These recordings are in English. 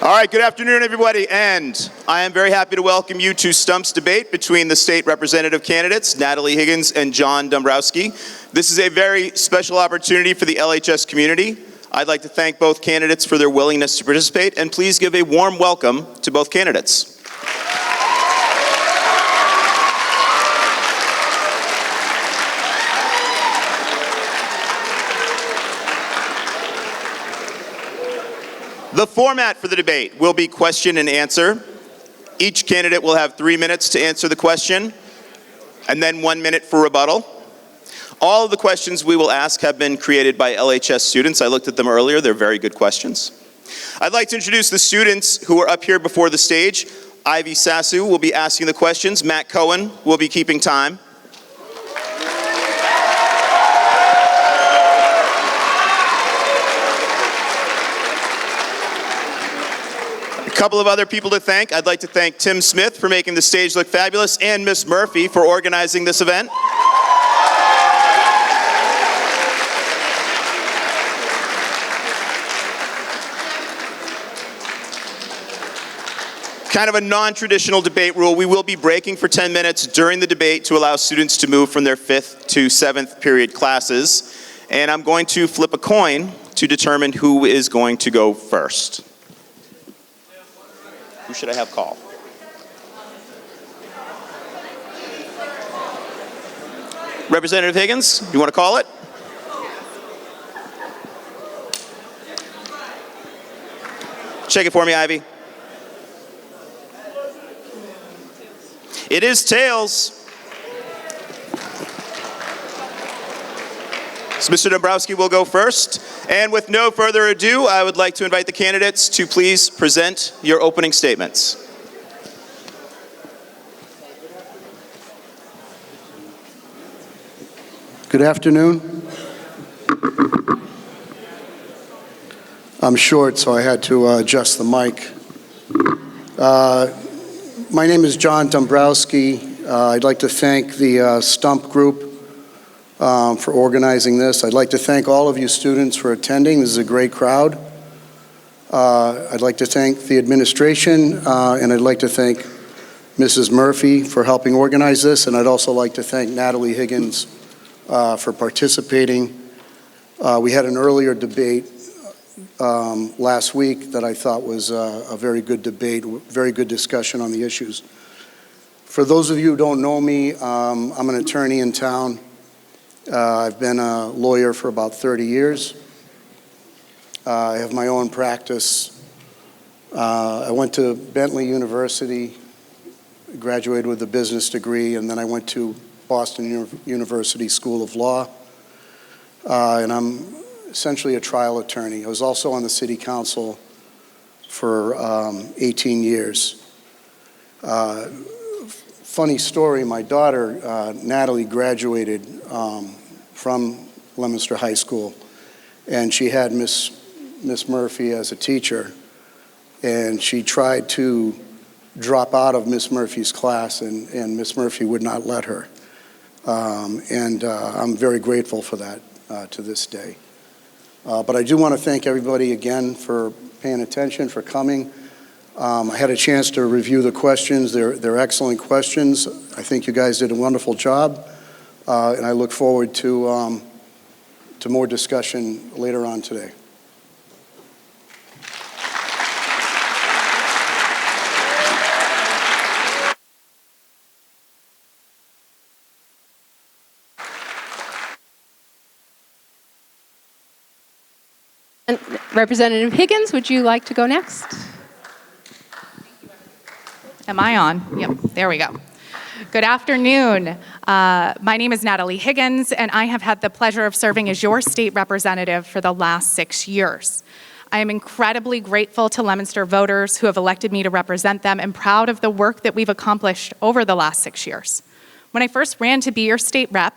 All right, good afternoon, everybody, and I am very happy to welcome you to Stump's debate between the state representative candidates, Natalie Higgins and Dombrowski. This is a very special opportunity for the LHS community. I'd like to thank both candidates for their willingness to participate, and please give a warm welcome to both candidates. The format for the debate will be question and answer. Each candidate will have 3 minutes to answer the question, and then 1 minute for rebuttal. All of the questions we will ask have been created by LHS students. I looked at them earlier. They're very good questions. I'd like to introduce the students who are up here before the stage. Ivy Sassu will be asking the questions. Matt Cohen will be keeping time. A couple of other people to thank. I'd like to thank Tim Smith for making the stage look fabulous and Miss Murphy for organizing this event. Kind of a non-traditional debate rule. We will be breaking for 10 minutes during the debate to allow students to move from their 5th to 7th period classes. And I'm going to flip a coin to determine who is going to go first. Who should I have call? Representative Higgins, you want to call it? Check it for me, Ivy. It is tails. So Mr. Dombrowski will go first. And with no further ado, I would like to invite the candidates to please present your opening statements. Good afternoon. I'm short, so I had to adjust the mic. My name is John Dombrowski. I'd like to thank the Stump Group for organizing this. I'd like to thank all of you students for attending. This is a great crowd. I'd like to thank the administration, and I'd like to thank Mrs. Murphy for helping organize this, and I'd also like to thank Natalie Higgins for participating. We had an earlier debate last week that I thought was a very good debate, very good discussion on the issues. For those of you who don't know me, I'm an attorney in town. I've been a lawyer for about 30 years. I have my own practice. I went to Bentley University, graduated with a business degree, and then I went to Boston University School of Law. And I'm essentially a trial attorney. I was also on the city council for 18 years. Funny story, my daughter, Natalie, graduated from Leominster High School, and she had Miss Murphy as a teacher, and she tried to drop out of Miss Murphy's class, and Miss Murphy would not let her. I'm very grateful for that to this day. But I do want to thank everybody again for paying attention, for coming. I had a chance to review the questions. They're excellent questions. I think you guys did a wonderful job, and I look forward to more discussion later on today. And Representative Higgins, would you like to go next? Am I on? Yep, there we go. Good afternoon. My name is Natalie Higgins, and I have had the pleasure of serving as your state representative for the last 6 years. I am incredibly grateful to Leominster voters who have elected me to represent them and proud of the work that we've accomplished over the last 6 years. When I first ran to be your state rep,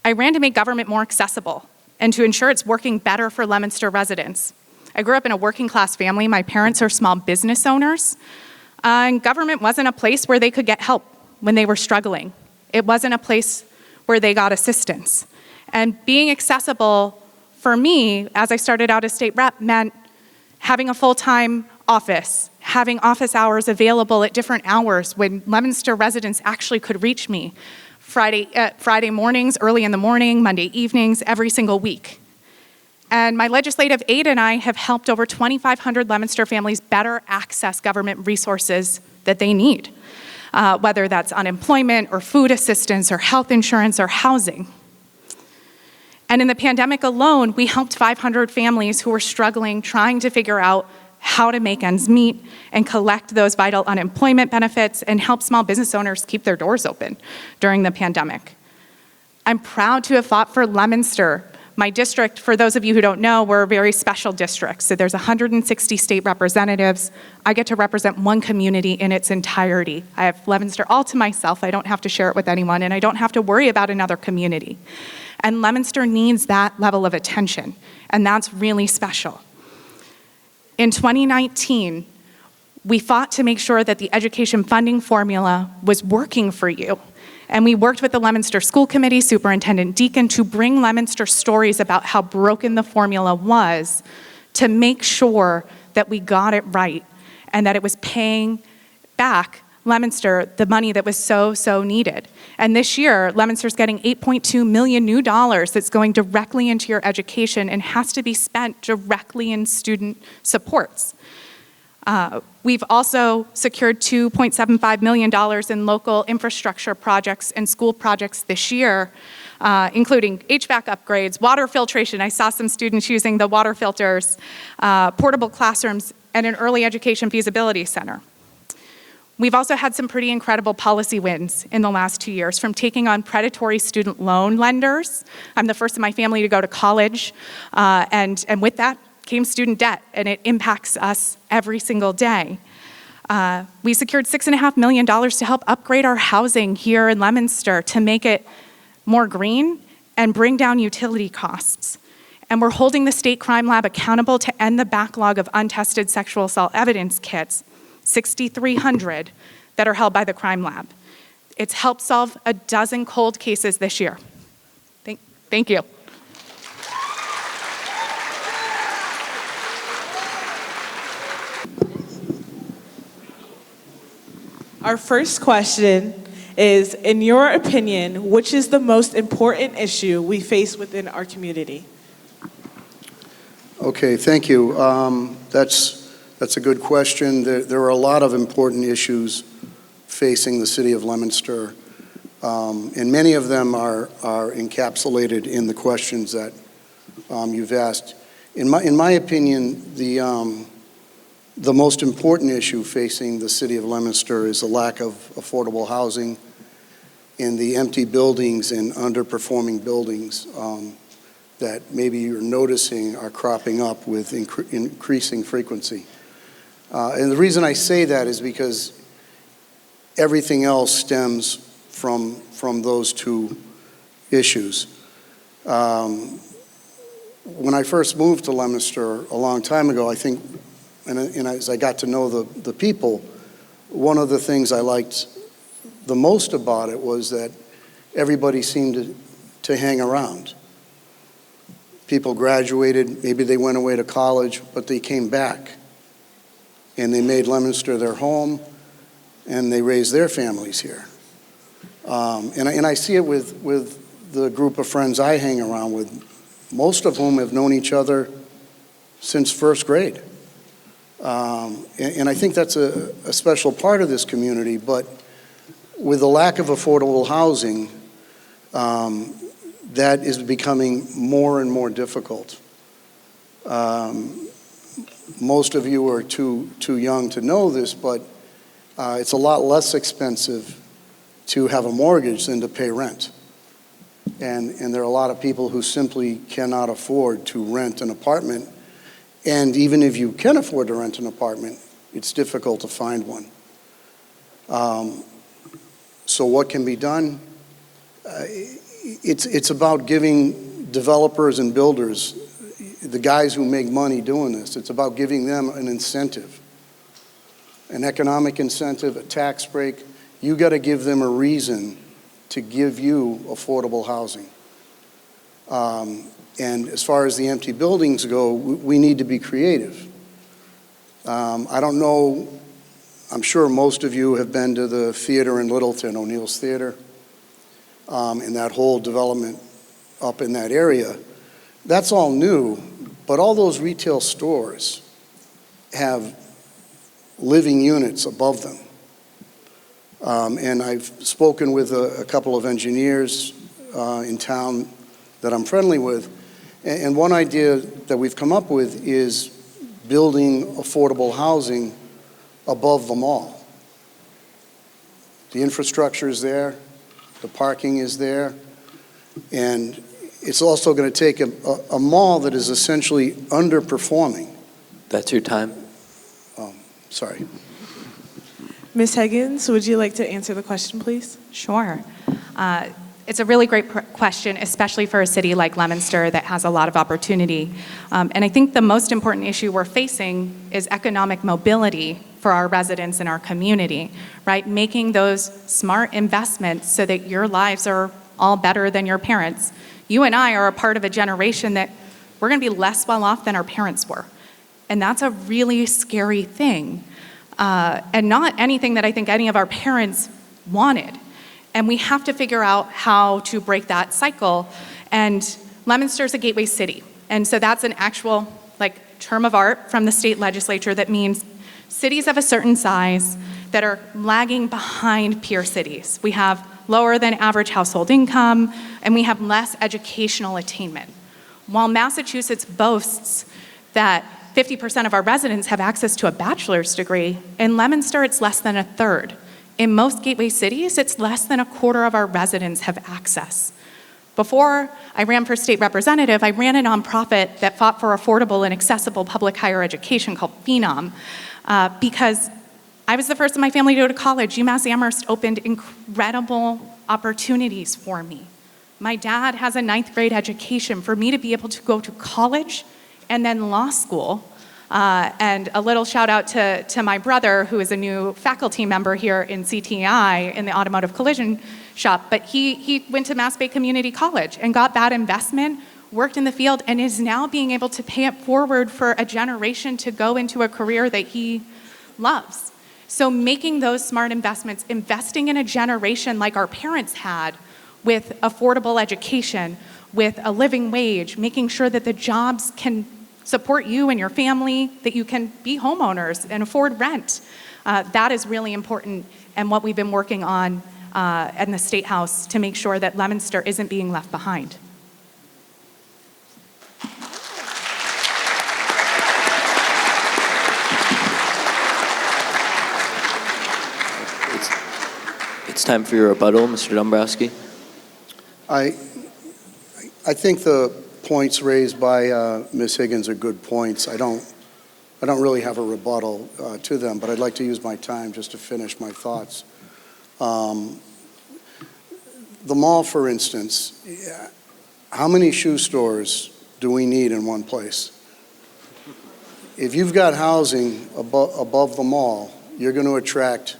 I ran to make government more accessible and to ensure it's working better for Leominster residents. I grew up in a working class family. My parents are small business owners. And government wasn't a place where they could get help when they were struggling. It wasn't a place where they got assistance. And being accessible for me, as I started out as state rep, meant having a full-time office, having office hours available at different hours when Leominster residents actually could reach me. Friday mornings, early in the morning, Monday evenings, every single week. And my legislative aide and I have helped over 2,500 Leominster families better access government resources that they need, whether that's unemployment or food assistance or health insurance or housing. And in the pandemic alone, we helped 500 families who were struggling, trying to figure out how to make ends meet and collect those vital unemployment benefits and help small business owners keep their doors open during the pandemic. I'm proud to have fought for Leominster. My district, for those of you who don't know, we're a very special district. So there's 160 state representatives. I get to represent one community in its entirety. I have Leominster all to myself. I don't have to share it with anyone, and I don't have to worry about another community. And Leominster needs that level of attention, and that's really special. In 2019, we fought to make sure that the education funding formula was working for you. And we worked with the Leominster School Committee, Superintendent Deacon, to bring Leominster stories about how broken the formula was to make sure that we got it right and that it was paying back Leominster the money that was so needed. And this year, Leominster's getting $8.2 million new dollars that's going directly into your education and has to be spent directly in student supports. We've also secured $2.75 million in local infrastructure projects and school projects this year, including HVAC upgrades, water filtration. I saw some students using the water filters, portable classrooms, and an early education feasibility center. We've also had some pretty incredible policy wins in the last 2 years, from taking on predatory student loan lenders. I'm the first in my family to go to college, and with that came student debt, and it impacts us every single day. We secured $6.5 million to help upgrade our housing here in Leominster to make it more green and bring down utility costs. And we're holding the State Crime Lab accountable to end the backlog of untested sexual assault evidence kits, 6,300 that are held by the Crime Lab. It's helped solve a dozen cold cases this year. Thank you. Our first question is, in your opinion, which is the most important issue we face within our community? Okay, thank you. That's a good question. There are a lot of important issues facing the city of Leominster, and many of them are encapsulated in the questions that you've asked. In my opinion, the most important issue facing the city of Leominster is the lack of affordable housing in the empty buildings and underperforming buildings that maybe you're noticing are cropping up with increasing frequency. And the reason I say that is because everything else stems from those two issues. When I first moved to Leominster a long time ago, I think, and as I got to know the people, one of the things I liked the most about it was that everybody seemed to hang around. People graduated, maybe they went away to college, but they came back. And they made Leominster their home, and they raised their families here. And I see it with the group of friends I hang around with, most of whom have known each other since first grade. And I think that's a special part of this community, but with the lack of affordable housing, that is becoming more and more difficult. Most of you are too young to know this, but it's a lot less expensive to have a mortgage than to pay rent. And there are a lot of people who simply cannot afford to rent an apartment. And even if you can afford to rent an apartment, it's difficult to find one. So what can be done? It's about giving developers and builders, the guys who make money doing this, it's about giving them an incentive, an economic incentive, a tax break. You got to give them a reason to give you affordable housing. And as far as the empty buildings go, we need to be creative. I don't know, I'm sure most of you have been to the theater in Littleton, O'Neill's Theater, and that whole development up in that area. That's all new, but all those retail stores have living units above them. And I've spoken with a couple of engineers in town that I'm friendly with, and one idea that we've come up with is building affordable housing above the mall. The infrastructure is there, the parking is there, and it's also going to take a mall that is essentially underperforming. That's your time. Sorry. Ms. Higgins, would you like to answer the question, please? Sure. It's a really great question, especially for a city like Leominster that has a lot of opportunity. And I think the most important issue we're facing is economic mobility for our residents in our community, right? Making those smart investments so that your lives are all better than your parents. You and I are a part of a generation that we're going to be less well off than our parents were. And that's a really scary thing. And not anything that I think any of our parents wanted. And we have to figure out how to break that cycle. And Leominster is a gateway city. And so that's an actual term of art from the state legislature that means cities of a certain size that are lagging behind peer cities. We have lower than average household income, and we have less educational attainment. While Massachusetts boasts that 50% of our residents have access to a bachelor's degree, in Leominster it's less than a third. In most gateway cities, it's less than a quarter of our residents have access. Before I ran for state representative, I ran a nonprofit that fought for affordable and accessible public higher education called Phenom, because I was the first in my family to go to college. UMass Amherst opened incredible opportunities for me. My dad has a 9th grade education. For me to be able to go to college and then law school, and a little shout out to my brother, who is a new faculty member here in CTI in the automotive collision shop, but he went to Mass Bay Community College and got that investment, worked in the field, and is now being able to pay it forward for a generation to go into a career that he loves. So making those smart investments, investing in a generation like our parents had with affordable education, with a living wage, making sure that the jobs can support you and your family, that you can be homeowners and afford rent. That is really important, and what we've been working on in the State House to make sure that Leominster isn't being left behind. It's time for your rebuttal, Mr. Dombrowski. I think the points raised by Ms. Higgins are good points. I don't really have a rebuttal to them, but I'd like to use my time just to finish my thoughts. The mall, for instance, how many shoe stores do we need in one place? If you've got housing above the mall, you're going to attract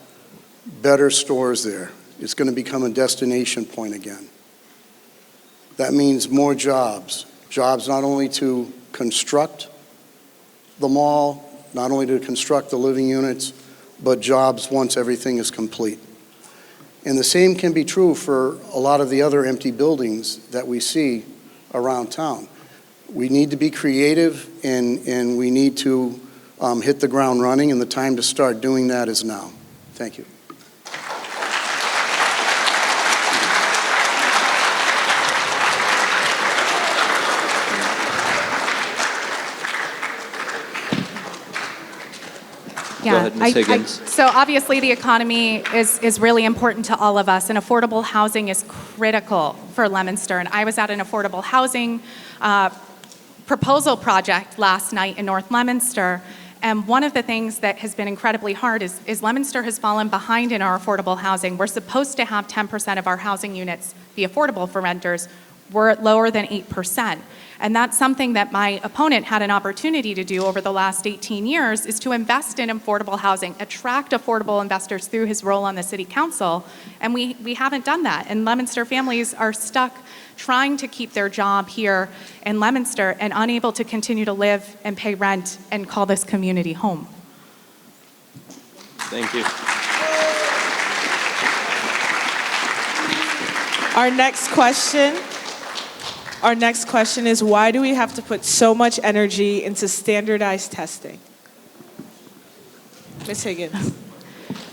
better stores there. It's going to become a destination point again. That means more jobs. Jobs not only to construct the mall, not only to construct the living units, but jobs once everything is complete. And the same can be true for a lot of the other empty buildings that we see around town. We need to be creative, and we need to hit the ground running, and the time to start doing that is now. Thank you. Go ahead, Ms. Higgins. So obviously the economy is really important to all of us, and affordable housing is critical for Leominster. And I was at an affordable housing proposal project last night in North Leominster, and one of the things that has been incredibly hard is Leominster has fallen behind in our affordable housing. We're supposed to have 10% of our housing units be affordable for renters. We're at lower than 8%. And that's something that my opponent had an opportunity to do over the last 18 years, is to invest in affordable housing, attract affordable investors through his role on the city council. And we haven't done that. And Leominster families are stuck trying to keep their job here in Leominster and unable to continue to live and pay rent and call this community home. Thank you. Our next question is, why do we have to put so much energy into standardized testing? Ms. Higgins.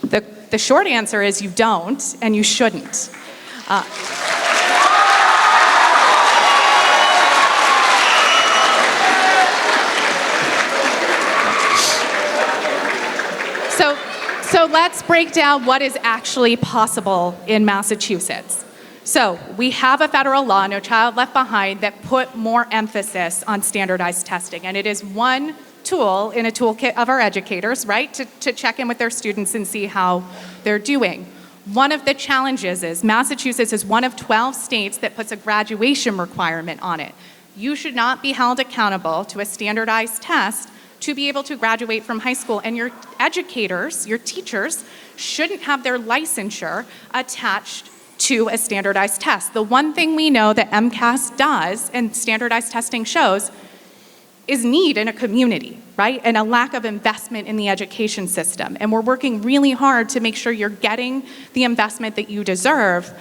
The short answer is you don't, and you shouldn't. So let's break down what is actually possible in Massachusetts. So we have a federal law, No Child Left Behind, that put more emphasis on standardized testing. And it is one tool in a toolkit of our educators, right, to check in with their students and see how they're doing. One of the challenges is Massachusetts is one of 12 states that puts a graduation requirement on it. You should not be held accountable to a standardized test to be able to graduate from high school, and your educators, your teachers, shouldn't have their licensure attached to a standardized test. The one thing we know that MCAS does, and standardized testing shows, is need in a community, right? And a lack of investment in the education system. And we're working really hard to make sure you're getting the investment that you deserve.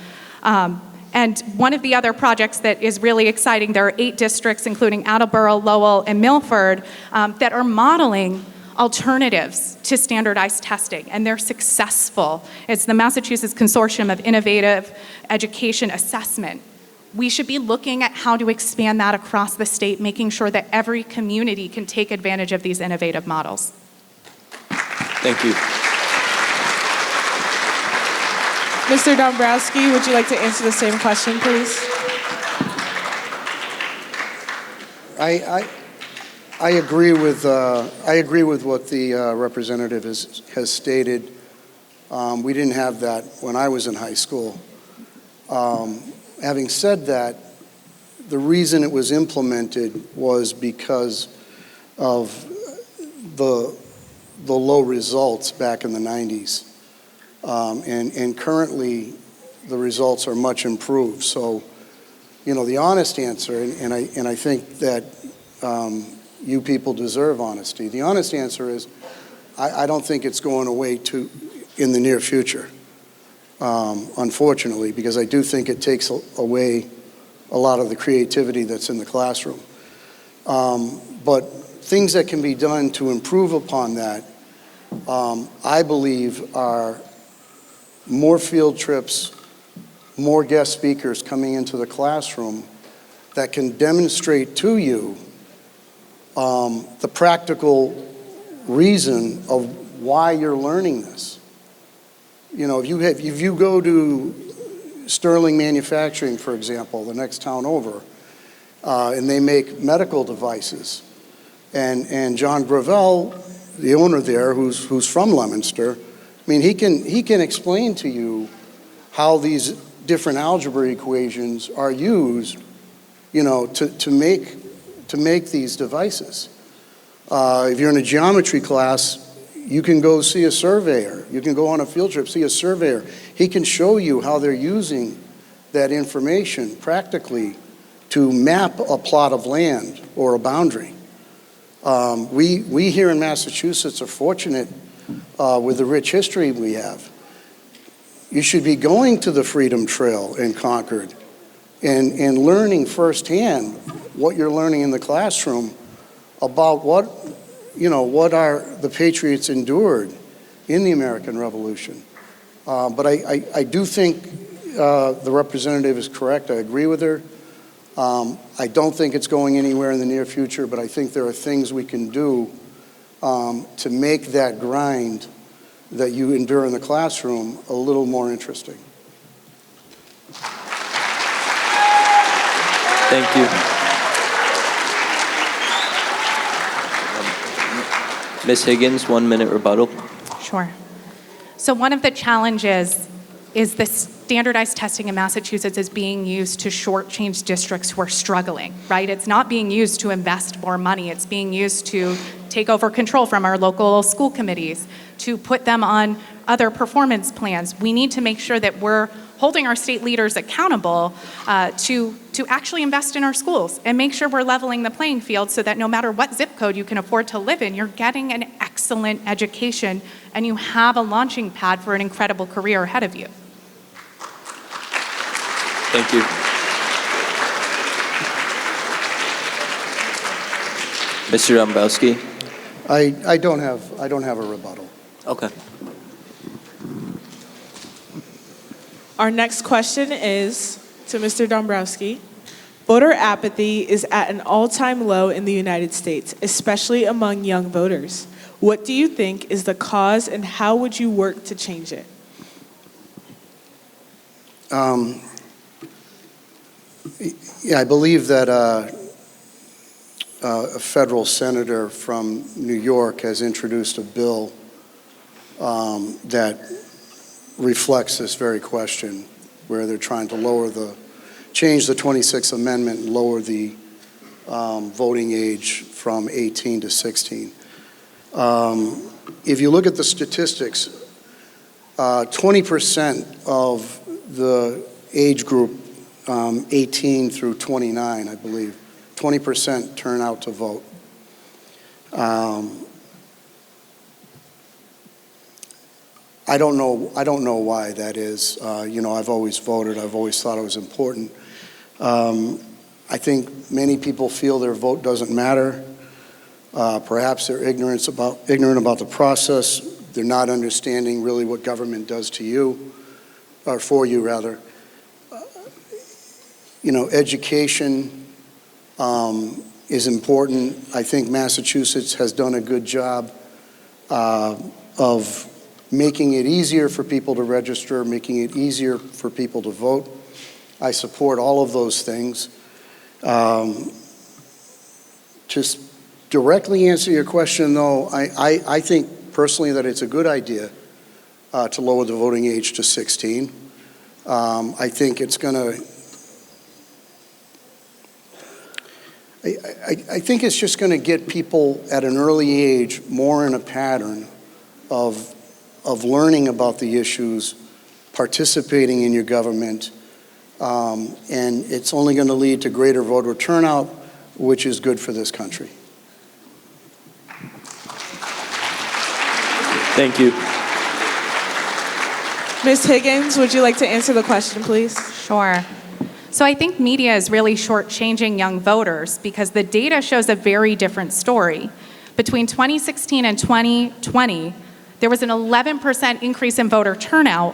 And one of the other projects that is really exciting, there are 8 districts, including Attleboro, Lowell, and Milford, that are modeling alternatives to standardized testing, and they're successful. It's the Massachusetts Consortium of Innovative Education Assessment. We should be looking at how to expand that across the state, making sure that every community can take advantage of these innovative models. Thank you. Mr. Dombrowski, would you like to answer the same question, please? I agree with what the representative has stated. We didn't have that when I was in high school. Having said that, the reason it was implemented was because of the low results back in the 90s. And currently, the results are much improved. So, you know, the honest answer, and I think that you people deserve honesty. The honest answer is, I don't think it's going away in the near future, unfortunately, because I do think it takes away a lot of the creativity that's in the classroom. But things that can be done to improve upon that, I believe, are more field trips, more guest speakers coming into the classroom that can demonstrate to you the practical reason of why you're learning this. You know, if you go to Sterling Manufacturing, for example, the next town over, and they make medical devices, and John Gravel, the owner there, who's from Leominster, I mean, he can explain to you how these different algebra equations are used, you know, to make these devices. If you're in a geometry class, you can go see a surveyor. You can go on a field trip, see a surveyor. He can show you how they're using that information practically to map a plot of land or a boundary. We here in Massachusetts are fortunate with the rich history we have. You should be going to the Freedom Trail in Concord and learning firsthand what you're learning in the classroom about what are the patriots endured in the American Revolution. But I do think the representative is correct. I agree with her. I don't think it's going anywhere in the near future, but I think there are things we can do to make that grind that you endure in the classroom a little more interesting. Thank you. Ms. Higgins, 1 minute rebuttal. Sure. So one of the challenges is the standardized testing in Massachusetts is being used to shortchange districts who are struggling, right? It's not being used to invest more money. It's being used to take over control from our local school committees, to put them on other performance plans. We need to make sure that we're holding our state leaders accountable to actually invest in our schools and make sure we're leveling the playing field so that no matter what zip code you can afford to live in, you're getting an excellent excellent education, and you have a launching pad for an incredible career ahead of you. Thank you. Mr. Dombrowski? I don't have a rebuttal. Okay. Our next question is to Mr. Dombrowski. Voter apathy is at an all-time low in the United States, especially among young voters. What do you think is the cause, and how would you work to change it? Yeah, I believe that a federal senator from New York has introduced a bill that reflects this very question, where they're trying to change the 26th Amendment and lower the voting age from 18 to 16. If you look at the statistics, 20% of the age group 18 through 29, I believe, 20% turn out to vote. I don't know why that is. I've always voted. I've always thought it was important. I think many people feel their vote doesn't matter. Perhaps they're ignorant about the process. They're not understanding really what government does to you, or for you rather. Education is important. I think Massachusetts has done a good job of making it easier for people to register, making it easier for people to vote. I support all of those things. Just directly answer your question, though, I think personally that it's a good idea to lower the voting age to 16. I think it's going to I think it's just going to get people at an early age more in a pattern of learning about the issues, participating in your government, and it's only going to lead to greater voter turnout, which is good for this country. Thank you. Ms. Higgins, would you like to answer the question, please? Sure. So I think media is really shortchanging young voters because the data shows a very different story. Between 2016 and 2020, there was an 11% increase in voter turnout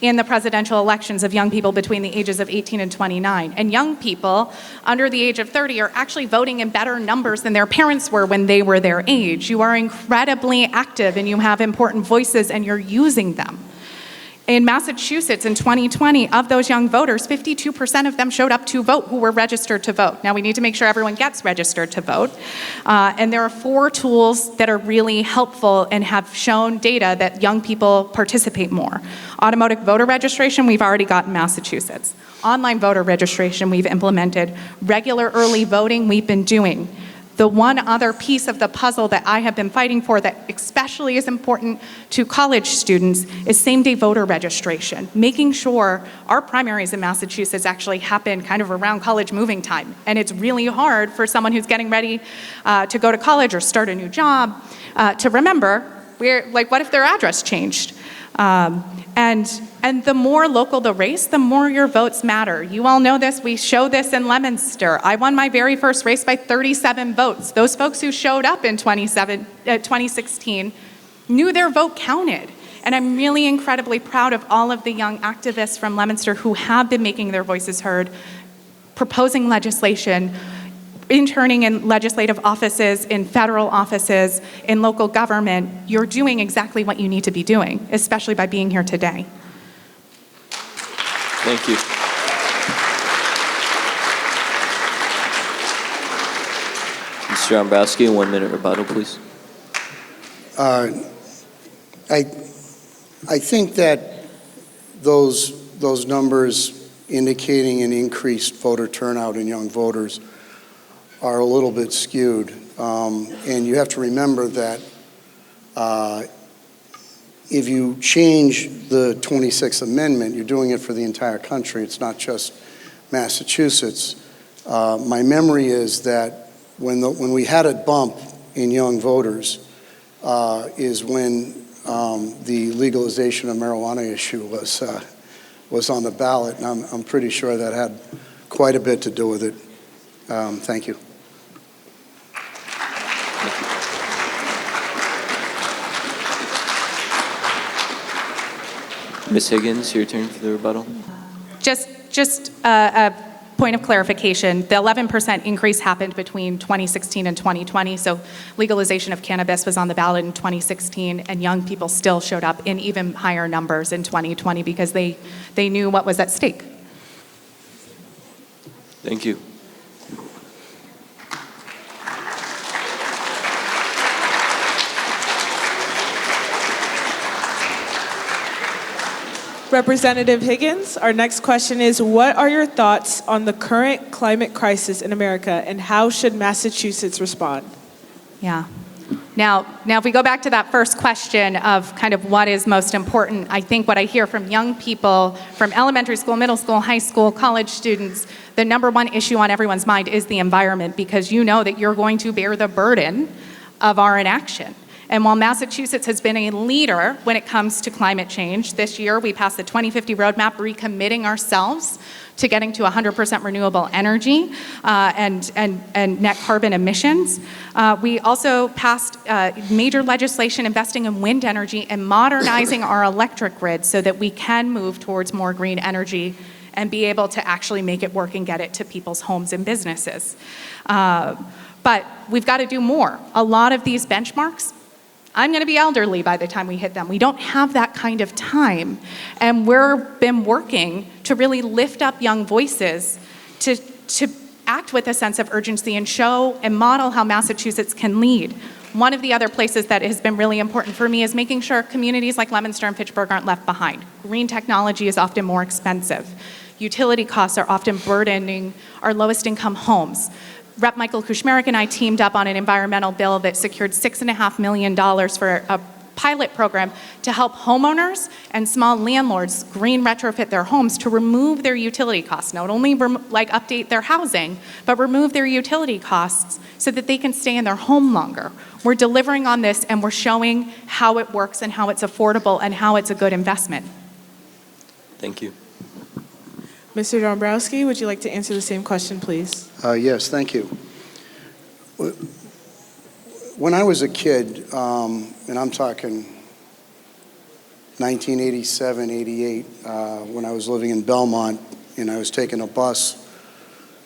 in the presidential elections of young people between the ages of 18 and 29. And young people under the age of 30 are actually voting in better numbers than their parents were when they were their age. You are incredibly active and you have important voices and you're using them. In Massachusetts in 2020, of those young voters, 52% of them showed up to vote who were registered to vote. Now we need to make sure everyone gets registered to vote. And there are 4 tools that are really helpful and have shown data that young people participate more. Automatic voter registration, we've already got in Massachusetts. Online voter registration, we've implemented. Regular early voting, we've been doing. The one other piece of the puzzle that I have been fighting for that especially is important to college students is same-day voter registration, making sure our primaries in Massachusetts actually happen kind of around college moving time. And it's really hard for someone who's getting ready to go to college or start a new job to remember, what if their address changed? And the more local the race, the more your votes matter. You all know this. We show this in Leominster. I won my very first race by 37 votes. Those folks who showed up in 2016 knew their vote counted. And I'm really incredibly proud of all of the young activists from Leominster who have been making their voices heard, proposing legislation, interning in legislative offices, in federal offices, in local government. You're doing exactly what you need to be doing, especially by being here today. Thank you. Mr. Dombrowski, 1 minute rebuttal, please. I think that those numbers indicating an increased voter turnout in young voters are a little bit skewed. And you have to remember that if you change the 26th Amendment, you're doing it for the entire country. It's not just Massachusetts. My memory is that when we had a bump in young voters, is when the legalization of marijuana issue was on the ballot, and I'm pretty sure that had quite a bit to do with it. Thank you. Ms. Higgins, your turn for the rebuttal. Just a point of clarification. The 11% increase happened between 2016 and 2020. So legalization of cannabis was on the ballot in 2016, and young people still showed up in even higher numbers in 2020 because they knew what was at stake. Thank you. Representative Higgins, our next question is, what are your thoughts on the current climate crisis in America, and how should Massachusetts respond? Yeah. Now, if we go back to that first question of kind of what is most important, I think what I hear from young people, from elementary school, middle school, high school, college students, the number one issue on everyone's mind is the environment, because you know that you're going to bear the burden of our inaction. And while Massachusetts has been a leader when it comes to climate change, this year we passed the 2050 roadmap, recommitting ourselves to getting to 100% renewable energy and net carbon emissions. We also passed major legislation investing in wind energy and modernizing our electric grid so that we can move towards more green energy and be able to actually make it work and get it to people's homes and businesses. But we've got to do more. A lot of these benchmarks, I'm going to be elderly by the time we hit them. We don't have that kind of time. And we've been working to really lift up young voices to act with a sense of urgency and show and model how Massachusetts can lead. One of the other places that has been really important for me is making sure communities like Leominster and Fitchburg aren't left behind. Green technology is often more expensive. Utility costs are often burdening our lowest income homes. Rep. Michael Kushmerek and I teamed up on an environmental bill that secured $6.5 million for a pilot program to help homeowners and small landlords green retrofit their homes to remove their utility costs. Not only update their housing, but remove their utility costs so that they can stay in their home longer. We're delivering on this, and we're showing how it works and how it's affordable and how it's a good investment. Thank you. Mr. Dombrowski, would you like to answer the same question, please? Yes, thank you. When I was a kid, and I'm talking 1987, 88, when I was living in Belmont and I was taking a bus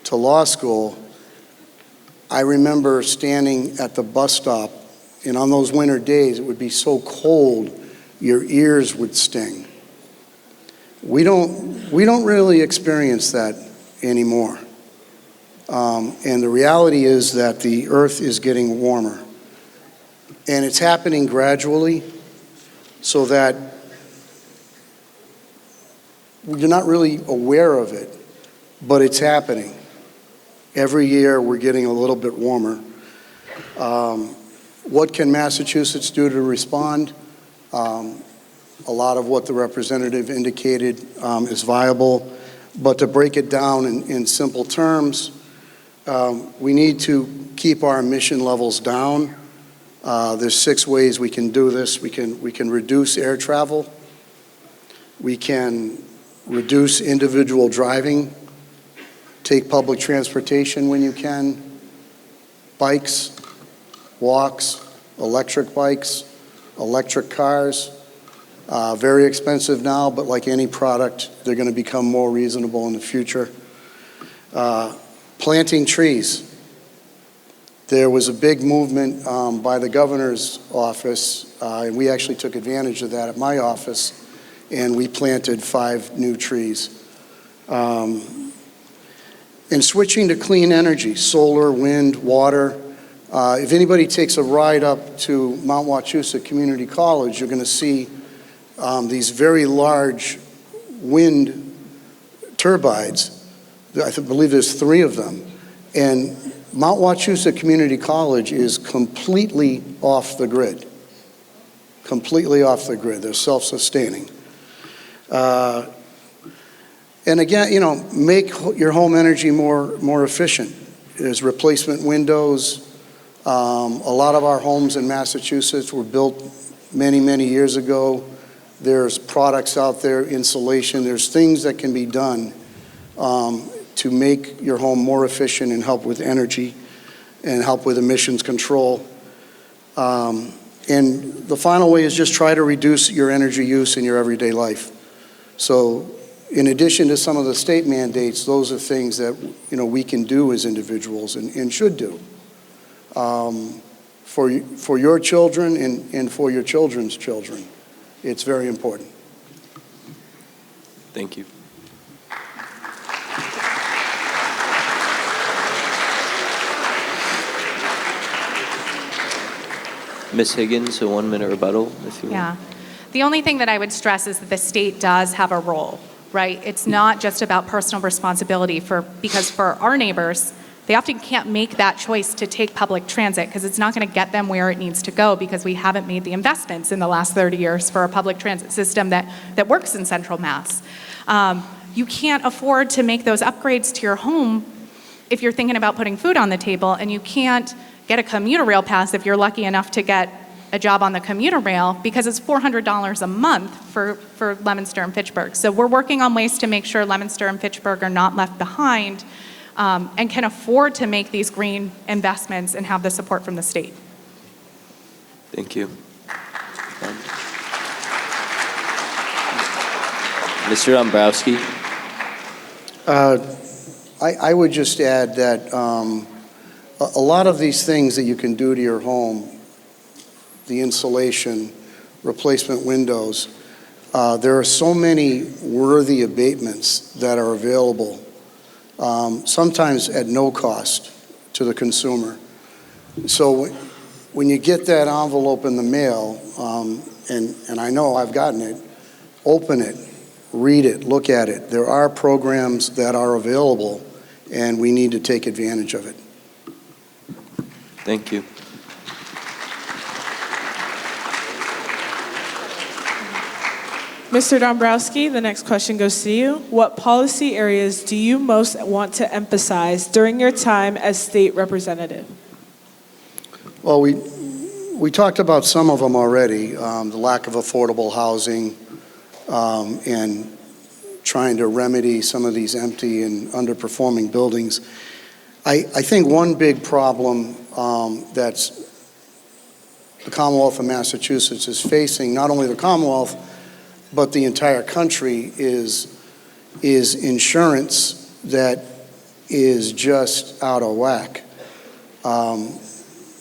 to law school, I remember standing at the bus stop, and on those winter days, it would be so cold, your ears would sting. We don't really experience that anymore. And the reality is that the earth is getting warmer. And it's happening gradually so that you're not really aware of it, but it's happening. Every year we're getting a little bit warmer. What can Massachusetts do to respond? A lot of what the representative indicated is viable, but to break it down in simple terms, we need to keep our emission levels down. There's 6 ways we can do this. We can reduce air travel. We can reduce individual driving. Take public transportation when you can. Bikes, walks, electric bikes, electric cars. Very expensive now, but like any product, they're going to become more reasonable in the future. Planting trees. There was a big movement by the governor's office, and we actually took advantage of that at my office, and we planted 5 new trees. And switching to clean energy, solar, wind, water. If anybody takes a ride up to Mount Wachusett Community College, you're going to see these very large wind turbines. I believe there's 3 of them. And Mount Wachusett Community College is completely off the grid. Completely off the grid. They're self-sustaining. And again, make your home energy more efficient. There's replacement windows, A lot of our homes in Massachusetts were built many, many years ago. There's products out there, insulation, there's things that can be done to make your home more efficient and help with energy and help with emissions control. And the final way is just try to reduce your energy use in your everyday life. So in addition to some of the state mandates, those are things that we can do as individuals and should do for your children and for your children's children. It's very important. Thank you. Ms. Higgins, a 1-minute rebuttal, if you will. Yeah. The only thing that I would stress is that the state does have a role, right? It's not just about personal responsibility because for our neighbors, they often can't make that choice to take public transit because it's not going to get them where it needs to go because we haven't made the investments in the last 30 years for a public transit system that works in Central Mass. You can't afford to make those upgrades to your home if you're thinking about putting food on the table, and you can't get a commuter rail pass if you're lucky enough to get a job on the commuter rail because it's $400 a month for Leominster and Fitchburg. So we're working on ways to make sure Leominster and Fitchburg are not left behind and can afford to make these green investments and have the support from the state. Thank you. Mr. Dombrowski. I would just add that a lot of these things that you can do to your home, the insulation, replacement windows, there are so many worthy abatements that are available, sometimes at no cost to the consumer. So when you get that envelope in the mail, and I know I've gotten it, open it, read it, look at it. There are programs that are available, and we need to take advantage of it. Thank you. Mr. Dombrowski, the next question goes to you. What policy areas do you most want to emphasize during your time as state representative? Well, we talked about some of them already, the lack of affordable housing and trying to remedy some of these empty and underperforming buildings. I think one big problem that's the Commonwealth of Massachusetts is facing, not only the Commonwealth, but the entire country, is insurance that is just out of whack.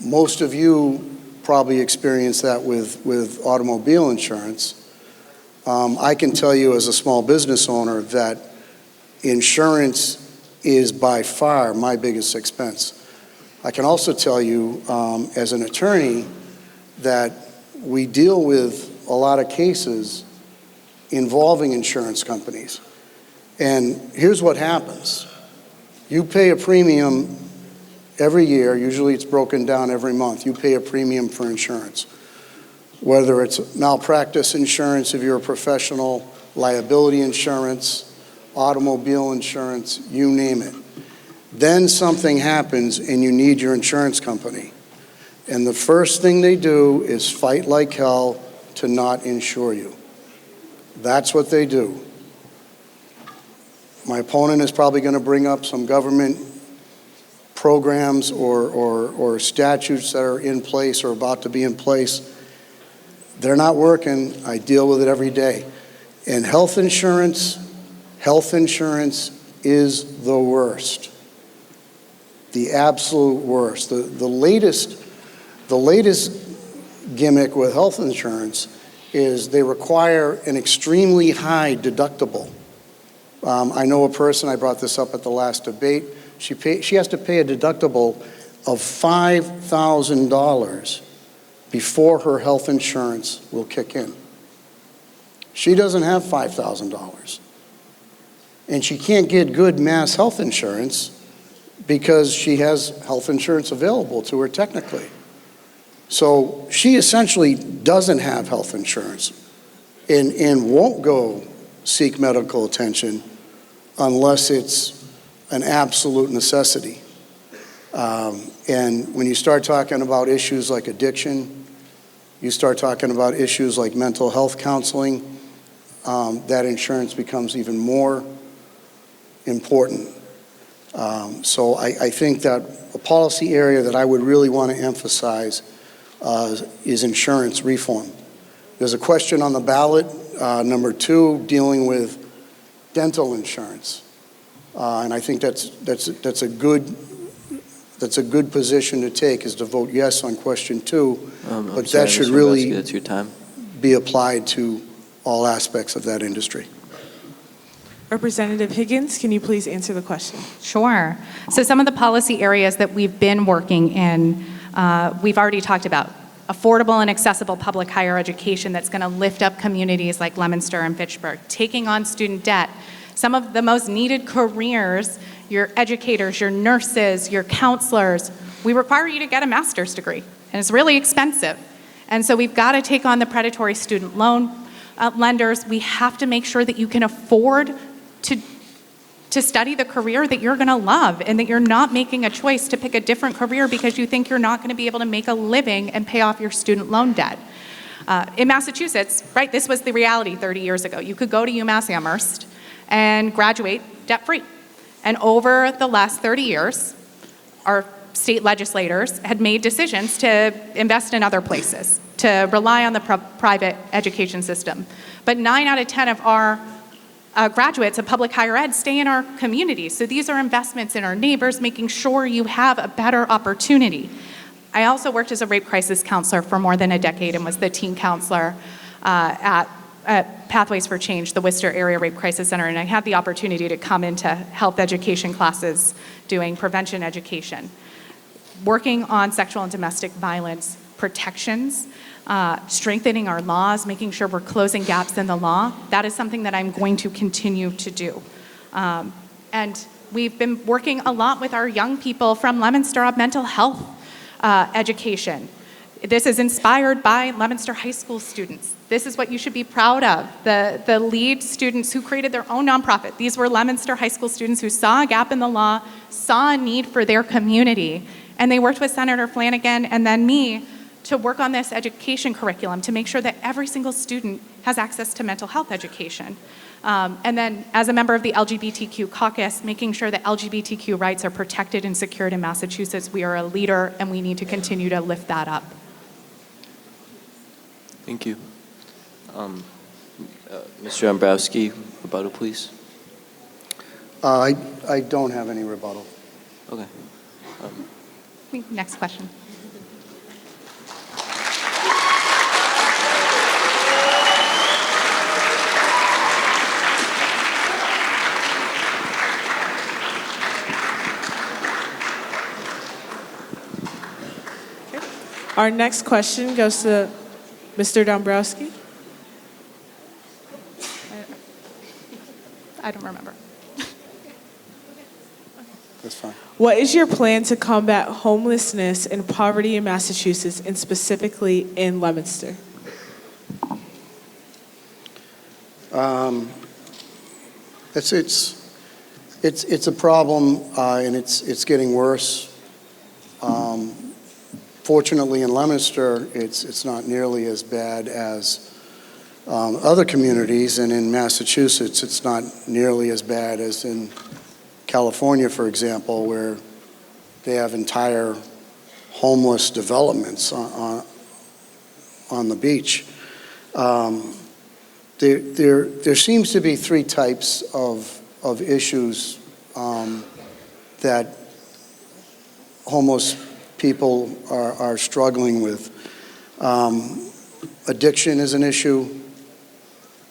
Most of you probably experience that with automobile insurance. I can tell you as a small business owner that insurance is by far my biggest expense. I can also tell you as an attorney that we deal with a lot of cases involving insurance companies. And here's what happens. You pay a premium every year, usually it's broken down every month. You pay a premium for insurance. Whether it's malpractice insurance if you're a professional, liability insurance, automobile insurance, you name it. Then something happens and you need your insurance company. And the first thing they do is fight like hell to not insure you. That's what they do. My opponent is probably going to bring up some government programs or statutes that are in place or about to be in place. They're not working. I deal with it every day. And health insurance is the worst. The absolute worst. The latest gimmick with health insurance is they require an extremely high deductible. I know a person, I brought this up at the last debate, she has to pay a deductible of $5,000 before her health insurance will kick in. She doesn't have $5,000. And she can't get good mass health insurance because she has health insurance available to her technically. So she essentially doesn't have health insurance and won't go seek medical attention unless it's an absolute necessity. And when you start talking about issues like addiction, you start talking about issues like mental health counseling, that insurance becomes even more important. So I think that a policy area that I would really want to emphasize is insurance reform. There's a question on the ballot, number 2, dealing with dental insurance. And I think that's a good position to take, is to vote yes on question 2. But sorry, that should Mr. really Dombrowski, that's your time. be applied to all aspects of that industry. Representative Higgins, can you please answer the question? Sure. So some of the policy areas that we've been working in, we've already talked about. Affordable and accessible public higher education that's going to lift up communities like Leominster and Fitchburg. Taking on student debt. Some of the most needed careers, your educators, your nurses, your counselors, we require you to get a master's degree, and it's really expensive. And so we've got to take on the predatory student loan lenders. We have to make sure that you can afford to study the career that you're going to love, and that you're not making a choice to pick a different career because you think you're not going to be able to make a living and pay off your student loan debt. In Massachusetts, right, this was the reality 30 years ago. You could go to UMass Amherst and graduate debt-free. And over the last 30 years, our state legislators had made decisions to invest in other places, to rely on the private education system. But 9 out of 10 of our graduates of public higher ed stay in our communities. So these are investments in our neighbors, making sure you have a better opportunity. I also worked as a rape crisis counselor for more than a decade and was the teen counselor at Pathways for Change, the Worcester Area Rape Crisis Center, and I had the opportunity to come into health education classes doing prevention education. Working on sexual and domestic violence protections, strengthening our laws, making sure we're closing gaps in the law, that is something that I'm going to continue to do. And we've been working a lot with our young people from Leominster on mental health education. This is inspired by Leominster High School students. This is what you should be proud of. The lead students who created their own nonprofit. These were Leominster High School students who saw a gap in the law, saw a need for their community, and they worked with Senator Flanagan and then me to work on this education curriculum to make sure that every single student has access to mental health education. And then as a member of the LGBTQ caucus, making sure that LGBTQ rights are protected and secured in Massachusetts. We are a leader and we need to continue to lift that up. Thank you. Mr. Dombrowski, rebuttal, please. I don't have any rebuttal. Okay. Next question. Our next question goes to Mr. Dombrowski. I don't remember. That's fine. What is your plan to combat homelessness and poverty in Massachusetts, and specifically in Leominster? It's a problem, and it's getting worse. Fortunately, in Leominster, it's not nearly as bad as other communities, and in Massachusetts, it's not nearly as bad as in California, for example, where they have entire homeless developments on the beach. There seems to be 3 types of issues that homeless people are struggling with. Addiction is an issue,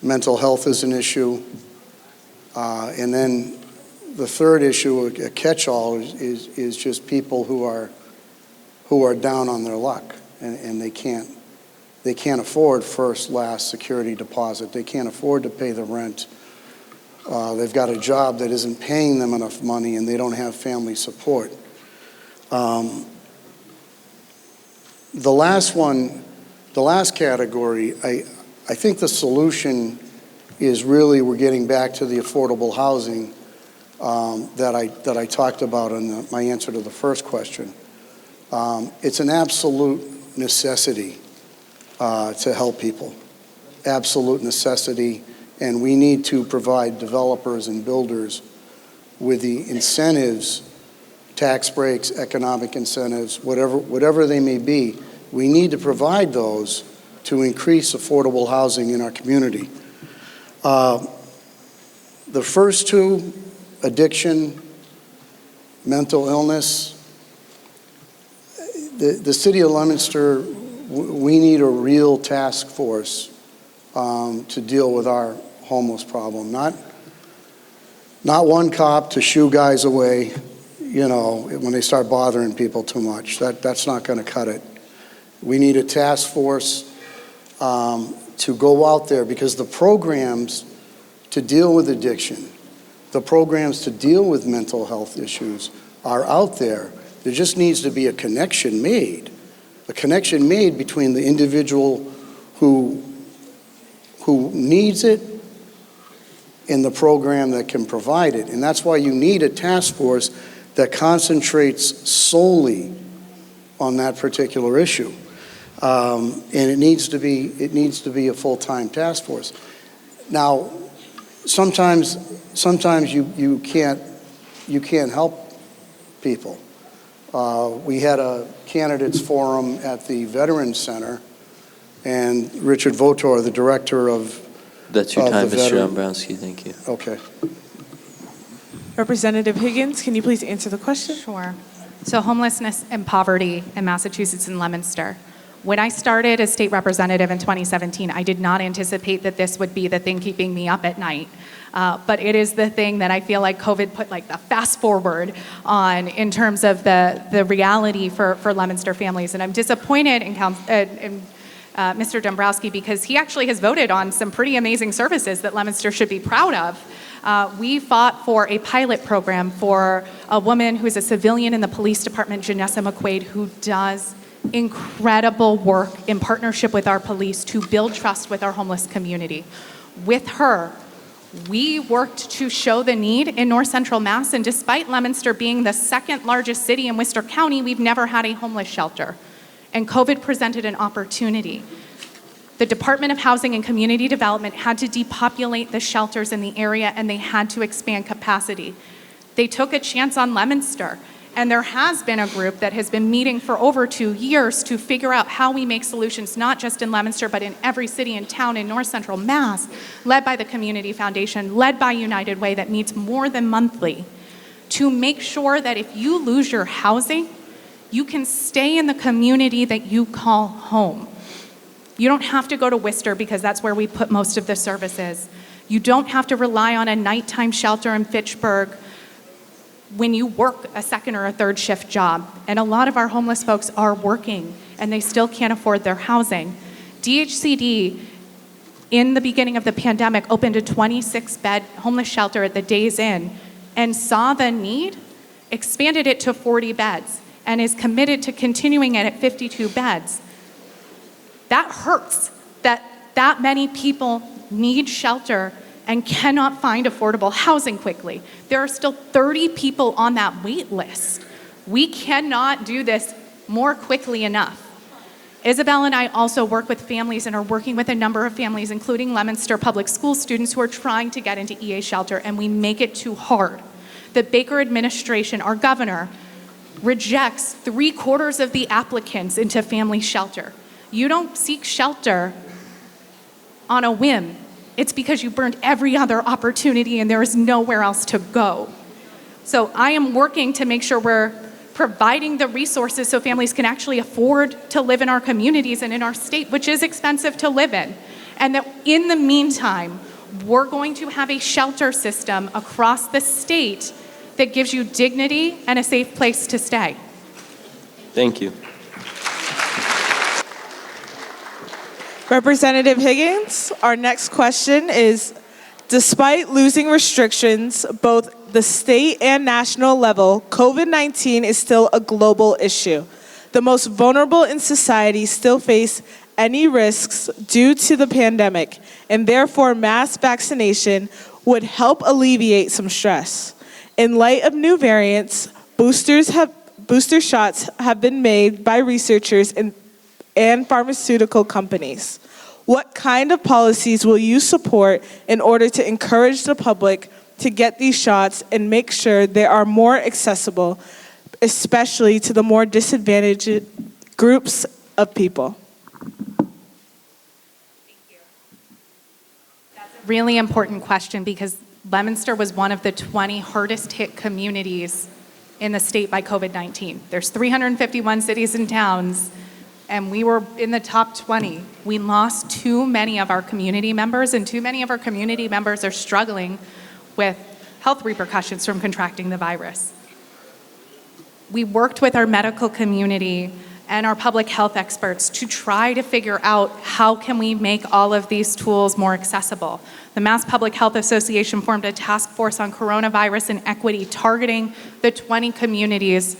mental health is an issue, and then the third issue, a catch-all, is just people who are down on their luck, and they can't afford first, last security deposit. They can't afford to pay the rent. They've got a job that isn't paying them enough money, and they don't have family support. The last category, I think the solution is really we're getting back to the affordable housing that I talked about in my answer to the first question. It's an absolute necessity to help people, absolute necessity, and we need to provide developers and builders with the incentives, tax breaks, economic incentives, whatever they may be. We need to provide those to increase affordable housing in our community. The first two, addiction, mental illness, the city of Leominster, we need a real task force to deal with our homeless problem. Not one cop to shoo guys away, you know, when they start bothering people too much. That's not going to cut it. We need a task force to go out there, because the programs to deal with addiction, the programs to deal with mental health issues are out there. There just needs to be a connection made between the individual who needs it and the program that can provide it. And that's why you need a task force that concentrates solely on that particular issue. And it needs to be a full-time task force. Now, sometimes you can't help people. We had a candidates forum at the Veterans Center, and Richard Votor, the director of That's your time, Mr. Dombrowski. Thank you. Okay. Representative Higgins, can you please answer the question? Sure. So homelessness and poverty in Massachusetts and Leominster. When I started as state representative in 2017, I did not anticipate that this would be the thing keeping me up at night. But it is the thing that I feel like COVID put like the fast forward on in terms of the reality for Leominster families. And I'm disappointed in Mr. Dombrowski, because he actually has voted on some pretty amazing services that Leominster should be proud of. We fought for a pilot program for a woman who is a civilian in the police department, Janessa McQuaid, who does incredible work in partnership with our police to build trust with our homeless community. With her, we worked to show the need in North Central Mass, and despite Leominster being the second largest city in Worcester County, we've never had a homeless shelter. And COVID presented an opportunity. The Department of Housing and Community Development had to depopulate the shelters in the area, and they had to expand capacity. They took a chance on Leominster, and there has been a group that has been meeting for over 2 years to figure out how we make solutions, not just in Leominster, but in every city and town in North Central Mass, led by the Community Foundation, led by United Way, that meets more than monthly, to make sure that if you lose your housing, you can stay in the community that you call home. You don't have to go to Worcester, because that's where we put most of the services. You don't have to rely on a nighttime shelter in Fitchburg when you work a second or a third shift job. And a lot of our homeless folks are working, and they still can't afford their housing. DHCD, in the beginning of the pandemic, opened a 26-bed homeless shelter at the Days Inn and saw the need, expanded it to 40 beds, and is committed to continuing it at 52 beds. That hurts that many people need shelter and cannot find affordable housing quickly. There are still 30 people on that wait list. We cannot do this more quickly enough. Isabel and I also work with families and are working with a number of families, including Leominster Public School students, who are trying to get into EA shelter, and we make it too hard. The Baker administration, our governor, rejects 3/4 of the applicants into family shelter. You don't seek shelter on a whim. It's because you burned every other opportunity and there is nowhere else to go. So I am working to make sure we're providing the resources so families can actually afford to live in our communities and in our state, which is expensive to live in. And that in the meantime, we're going to have a shelter system across the state that gives you dignity and a safe place to stay. Thank you. Representative Higgins, our next question is, despite losing restrictions, both the state and national level, COVID-19 is still a global issue. The most vulnerable in society still face any risks due to the pandemic, and therefore mass vaccination would help alleviate some stress. In light of new variants, booster shots have been made by researchers and pharmaceutical companies. What kind of policies will you support in order to encourage the public to get these shots and make sure they are more accessible, especially to the more disadvantaged groups of people? Really important question because Leominster was one of the 20 hardest hit communities in the state by COVID-19. There's 351 cities and towns, and we were in the top 20. We lost too many of our community members, and too many of our community members are struggling with health repercussions from contracting the virus. We worked with our medical community and our public health experts to try to figure out how can we make all of these tools more accessible. The Mass Public Health Association formed a task force on coronavirus and equity targeting the 20 communities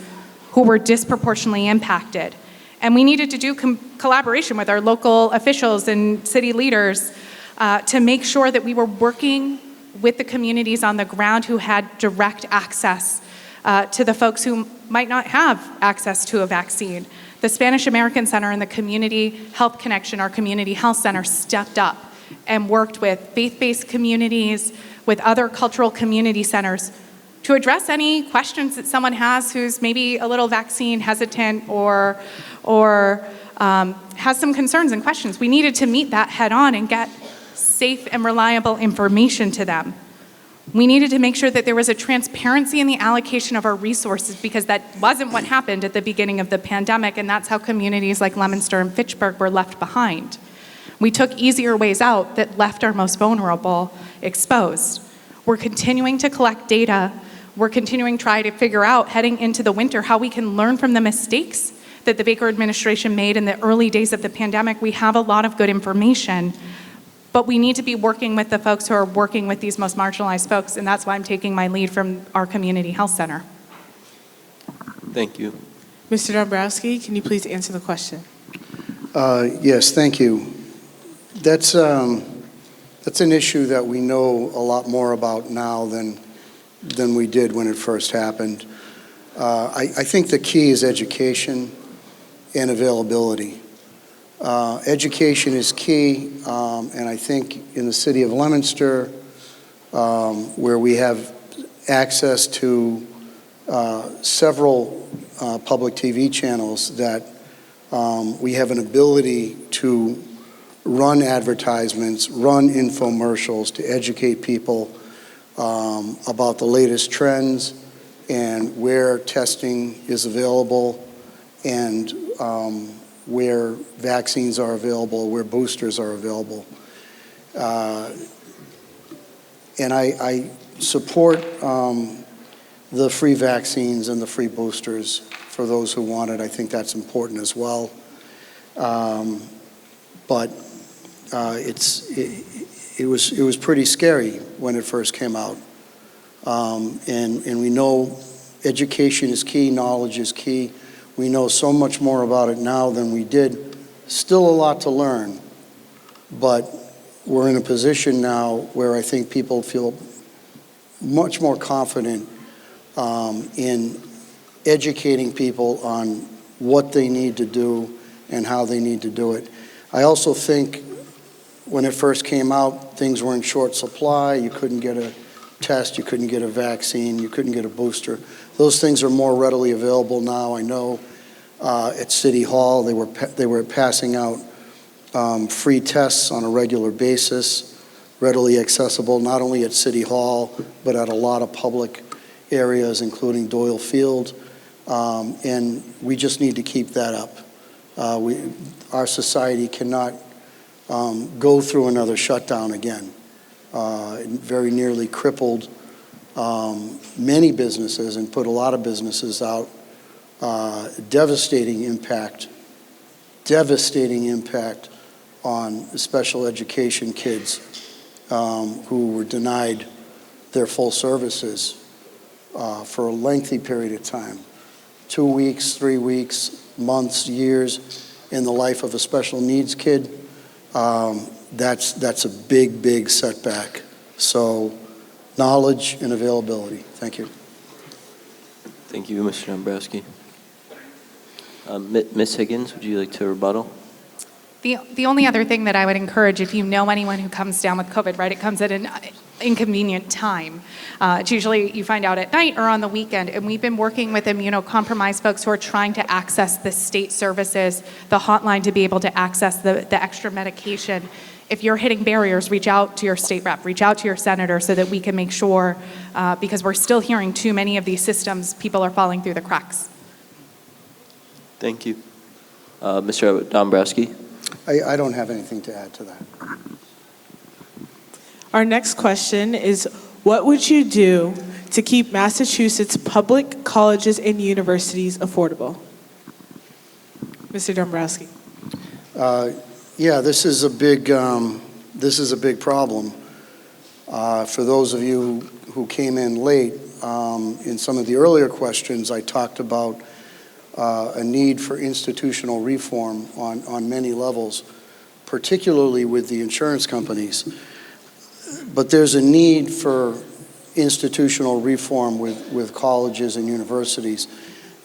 who were disproportionately impacted. And we needed to do collaboration with our local officials and city leaders to make sure that we were working with the communities on the ground who had direct access to the folks who might not have access to a vaccine. The Spanish American Center and the Community Health Connection, our community health center, stepped up and worked with faith-based communities, with other cultural community centers to address any questions that someone has who's maybe a little vaccine hesitant or has some concerns and questions. We needed to meet that head on and get safe and reliable information to them. We needed to make sure that there was a transparency in the allocation of our resources because that wasn't what happened at the beginning of the pandemic, and that's how communities like Leominster and Fitchburg were left behind. We took easier ways out that left our most vulnerable exposed. We're continuing to collect data. We're continuing to try to figure out, heading into the winter, how we can learn from the mistakes that the Baker administration made in the early days of the pandemic. We have a lot of good information, but we need to be working with the folks who are working with these most marginalized folks, and that's why I'm taking my lead from our community health center. Thank you. Mr. Dombrowski, can you please answer the question? Yes, thank you. That's an issue that we know a lot more about now than we did when it first happened. I think the key is education and availability. Education is key, and I think in the city of Leominster, where we have access to several public TV channels, that we have an ability to run advertisements, run infomercials to educate people about the latest trends and where testing is available and where vaccines are available, where boosters are available. And I support the free vaccines and the free boosters for those who want it. I think that's important as well. But it was pretty scary when it first came out. And we know education is key, knowledge is key. We know so much more about it now than we did. Still a lot to learn, but we're in a position now where I think people feel much more confident in educating people on what they need to do and how they need to do it. I also think when it first came out, things were in short supply. You couldn't get a test, you couldn't get a vaccine, you couldn't get a booster. Those things are more readily available now. I know at City Hall they were passing out free tests on a regular basis, readily accessible, not only at City Hall, but at a lot of public areas, including Doyle Field. And we just need to keep that up. Our society cannot go through another shutdown again. It very nearly crippled many businesses and put a lot of businesses out. Devastating impact on special education kids who were denied their full services for a lengthy period of time. 2 weeks, 3 weeks, months, years in the life of a special needs kid. That's a big, big setback. So knowledge and availability. Thank you. Thank you, Mr. Dombrowski. Ms. Higgins, would you like to rebuttal? The only other thing that I would encourage, if you know anyone who comes down with COVID, right, it comes at an inconvenient time. It's usually you find out at night or on the weekend, and we've been working with immunocompromised folks who are trying to access the state services, the hotline to be able to access the extra medication. If you're hitting barriers, reach out to your state rep, reach out to your senator so that we can make sure, because we're still hearing too many of these systems, people are falling through the cracks. Thank you. Mr. Dombrowski? I don't have anything to add to that. Our next question is, what would you do to keep Massachusetts public colleges and universities affordable? Mr. Dombrowski. Yeah, this is a big problem. For those of you who came in late, in some of the earlier questions, I talked about a need for institutional reform on many levels, particularly with the insurance companies. But there's a need for institutional reform with colleges and universities.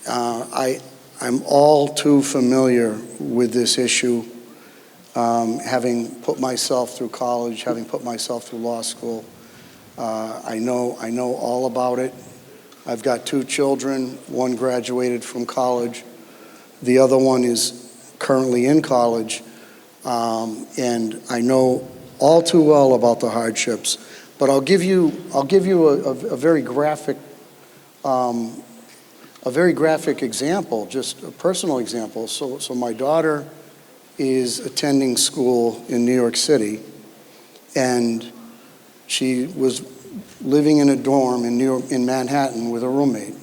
I'm all too familiar with this issue, having put myself through college, having put myself through law school. I know all about it. I've got 2 children. One graduated from college. The other one is currently in college. And I know all too well about the hardships. But I'll give you a very graphic example, just a personal example. So my daughter is attending school in New York City, and she was living in a dorm in Manhattan with a roommate,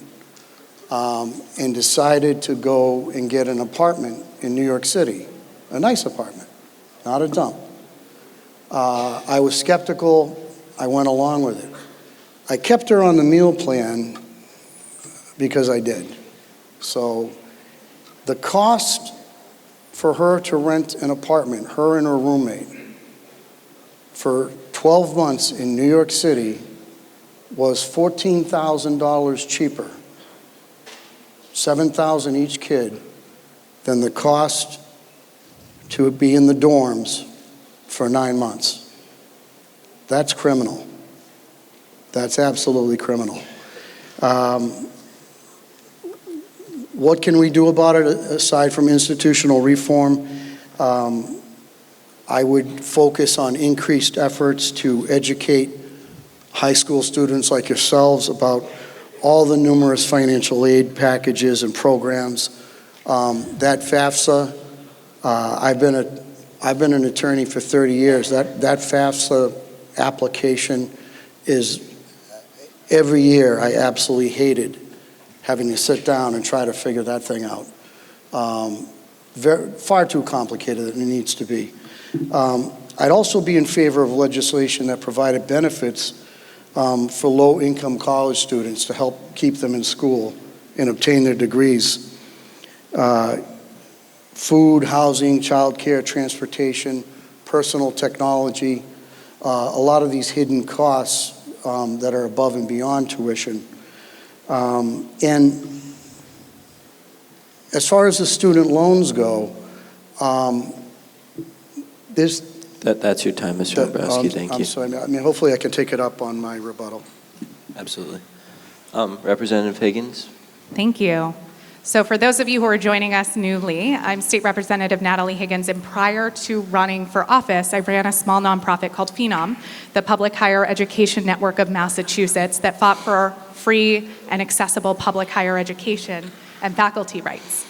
and decided to go and get an apartment in New York City, a nice apartment, not a dump. I was skeptical. I went along with it. I kept her on the meal plan because I did. So the cost for her to rent an apartment, her and her roommate, for 12 months in New York City was $14,000 cheaper, $7,000 each kid, than the cost to be in the dorms for 9 months. That's criminal. That's absolutely criminal. What can we do about it aside from institutional reform? I would focus on increased efforts to educate high school students like yourselves about all the numerous financial aid packages and programs. That FAFSA, I've been an attorney for 30 years. That FAFSA application is, every year I absolutely hated having to sit down and try to figure that thing out. Far too complicated than it needs to be. I'd also be in favor of legislation that provided benefits for low-income college students to help keep them in school and obtain their degrees. Food, housing, childcare, transportation, personal technology, a lot of these hidden costs that are above and beyond tuition. And as far as the student loans go, That's your time, Mr. Dombrowski. Thank you. I'm sorry. I mean, hopefully I can take it up on my rebuttal. Absolutely. Representative Higgins? Thank you. So for those of you who are joining us newly, I'm State Representative Natalie Higgins, and prior to running for office, I ran a small nonprofit called Phenom, the Public Higher Education Network of Massachusetts, that fought for free and accessible public higher education and faculty rights.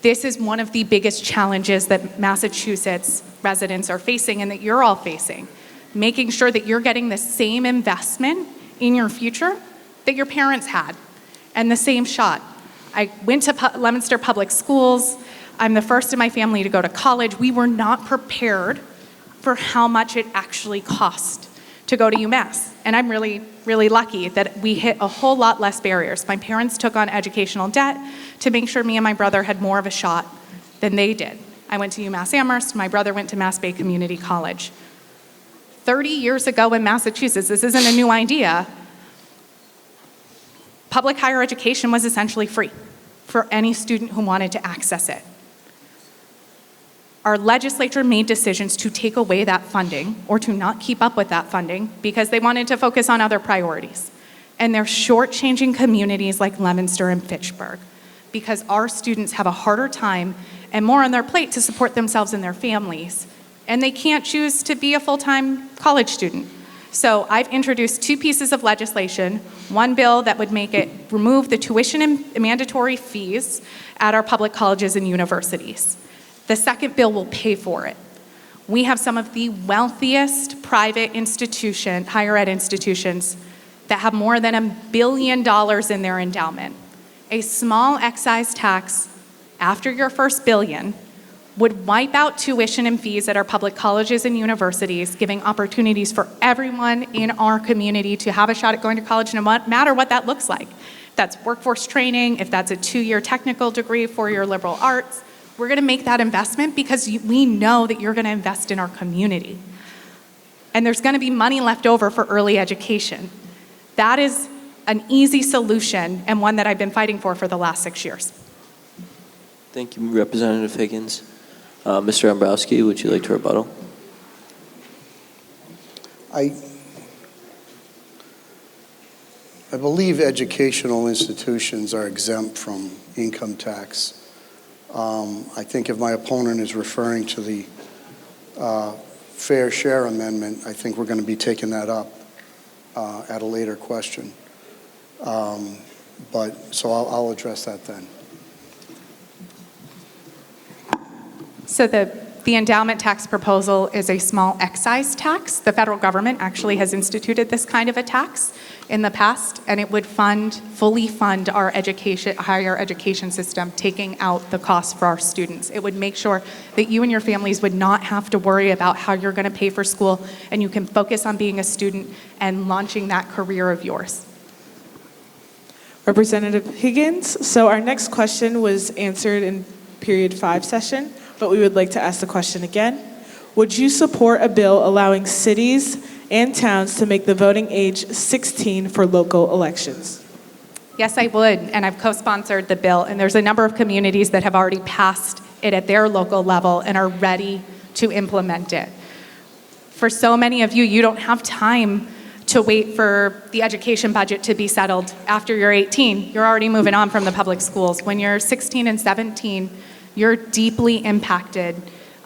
This is one of the biggest challenges that Massachusetts residents are facing and that you're all facing, making sure that you're getting the same investment in your future that your parents had, and the same shot. I went to Leominster Public Schools. I'm the first in my family to go to college. We were not prepared for how much it actually cost to go to UMass. And I'm really, really lucky that we hit a whole lot less barriers. My parents took on educational debt to make sure me and my brother had more of a shot than they did. I went to UMass Amherst. My brother went to Mass Bay Community College. 30 years ago in Massachusetts, this isn't a new idea, public higher education was essentially free for any student who wanted to access it. Our legislature made decisions to take away that funding or to not keep up with that funding because they wanted to focus on other priorities. And they're shortchanging communities like Leominster and Fitchburg because our students have a harder time and more on their plate to support themselves and their families. And they can't choose to be a full-time college student. So I've introduced 2 pieces of legislation, one bill that would make it remove the tuition and mandatory fees at our public colleges and universities. The second bill will pay for it. We have some of the wealthiest private higher ed institutions that have more than $1 billion in their endowment. A small excise tax after your first billion would wipe out tuition and fees at our public colleges and universities, giving opportunities for everyone in our community to have a shot at going to college, no matter what that looks like. If that's workforce training, if that's a 2-year technical degree, 4-year liberal arts, we're gonna make that investment because we know that you're gonna invest in our community. And there's gonna be money left over for early education. That is an easy solution and one that I've been fighting for the last 6 years. Thank you, Representative Higgins. Mr. Dombrowski, would you like to rebuttal? I believe educational institutions are exempt from income tax. I think if my opponent is referring to the fair share amendment, I think we're going to be taking that up at a later question. So I'll address that then. So the endowment tax proposal is a small excise tax. The federal government actually has instituted this kind of a tax in the past, and it would fully fund our higher education system, taking out the cost for our students. It would make sure that you and your families would not have to worry about how you're going to pay for school, and you can focus on being a student and launching that career of yours. Representative Higgins, so our next question was answered in period 5 session, but we would like to ask the question again. Would you support a bill allowing cities and towns to make the voting age 16 for local elections? Yes, I would, and I've co-sponsored the bill, and there's a number of communities that have already passed it at their local level and are ready to implement it. For so many of you, you don't have time to wait for the education budget to be settled after you're 18. You're already moving on from the public schools. When you're 16 and 17, you're deeply impacted.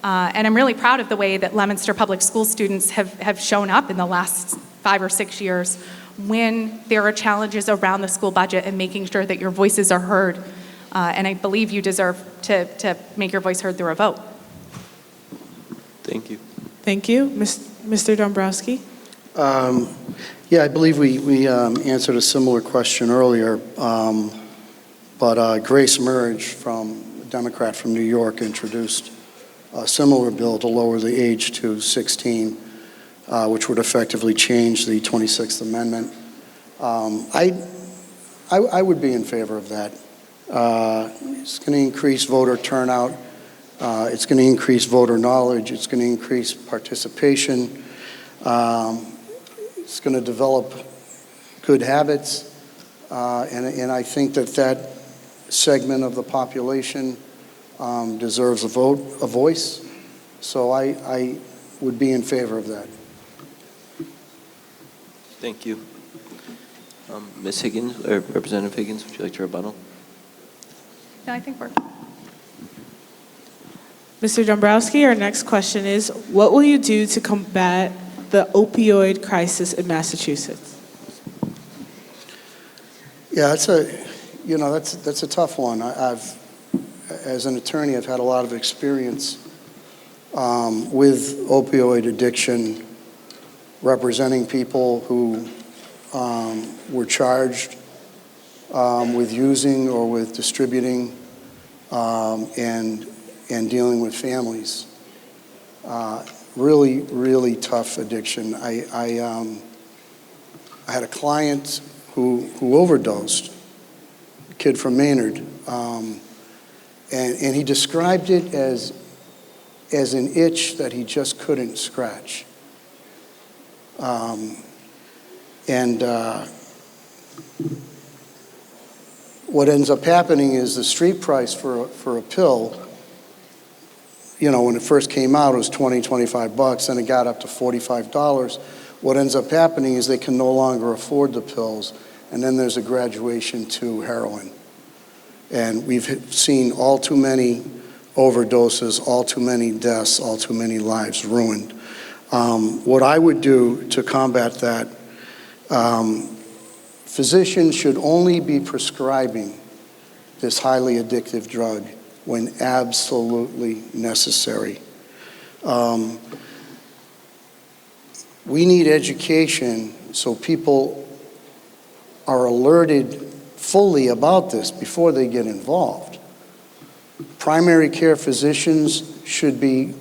And I'm really proud of the way that Leominster public school students have shown up in the last 5 or 6 years when there are challenges around the school budget and making sure that your voices are heard. And I believe you deserve to make your voice heard through a vote. Thank you. Thank you. Mr. Dombrowski? Yeah, I believe we answered a similar question earlier, but Grace Merge, from a Democrat from New York, introduced a similar bill to lower the age to 16, which would effectively change the 26th Amendment. I would be in favor of that. It's going to increase voter turnout. It's going to increase voter knowledge. It's going to increase participation. It's going to develop good habits. And I think that segment of the population deserves a voice. So I would be in favor of that. Thank you. Ms. Higgins, or Representative Higgins, would you like to rebuttal? No, I think we're... Mr. Dombrowski, our next question is, what will you do to combat the opioid crisis in Massachusetts? Yeah, that's a tough one. As an attorney, I've had a lot of experience with opioid addiction, representing people who were charged with using or with distributing and dealing with families. Really, really tough addiction. I had a client who overdosed, a kid from Maynard, and he described it as an itch that he just couldn't scratch. what ends up happening is the street price for a pill, when it first came out, it was $20, $25, and it got up to $45. What ends up happening is they can no longer afford the pills, and then there's a graduation to heroin. And we've seen all too many overdoses, all too many deaths, all too many lives ruined. What I would do to combat that, physicians should only be prescribing this highly addictive drug when absolutely necessary. We need education so people are alerted fully about this before they get involved. Primary care physicians should be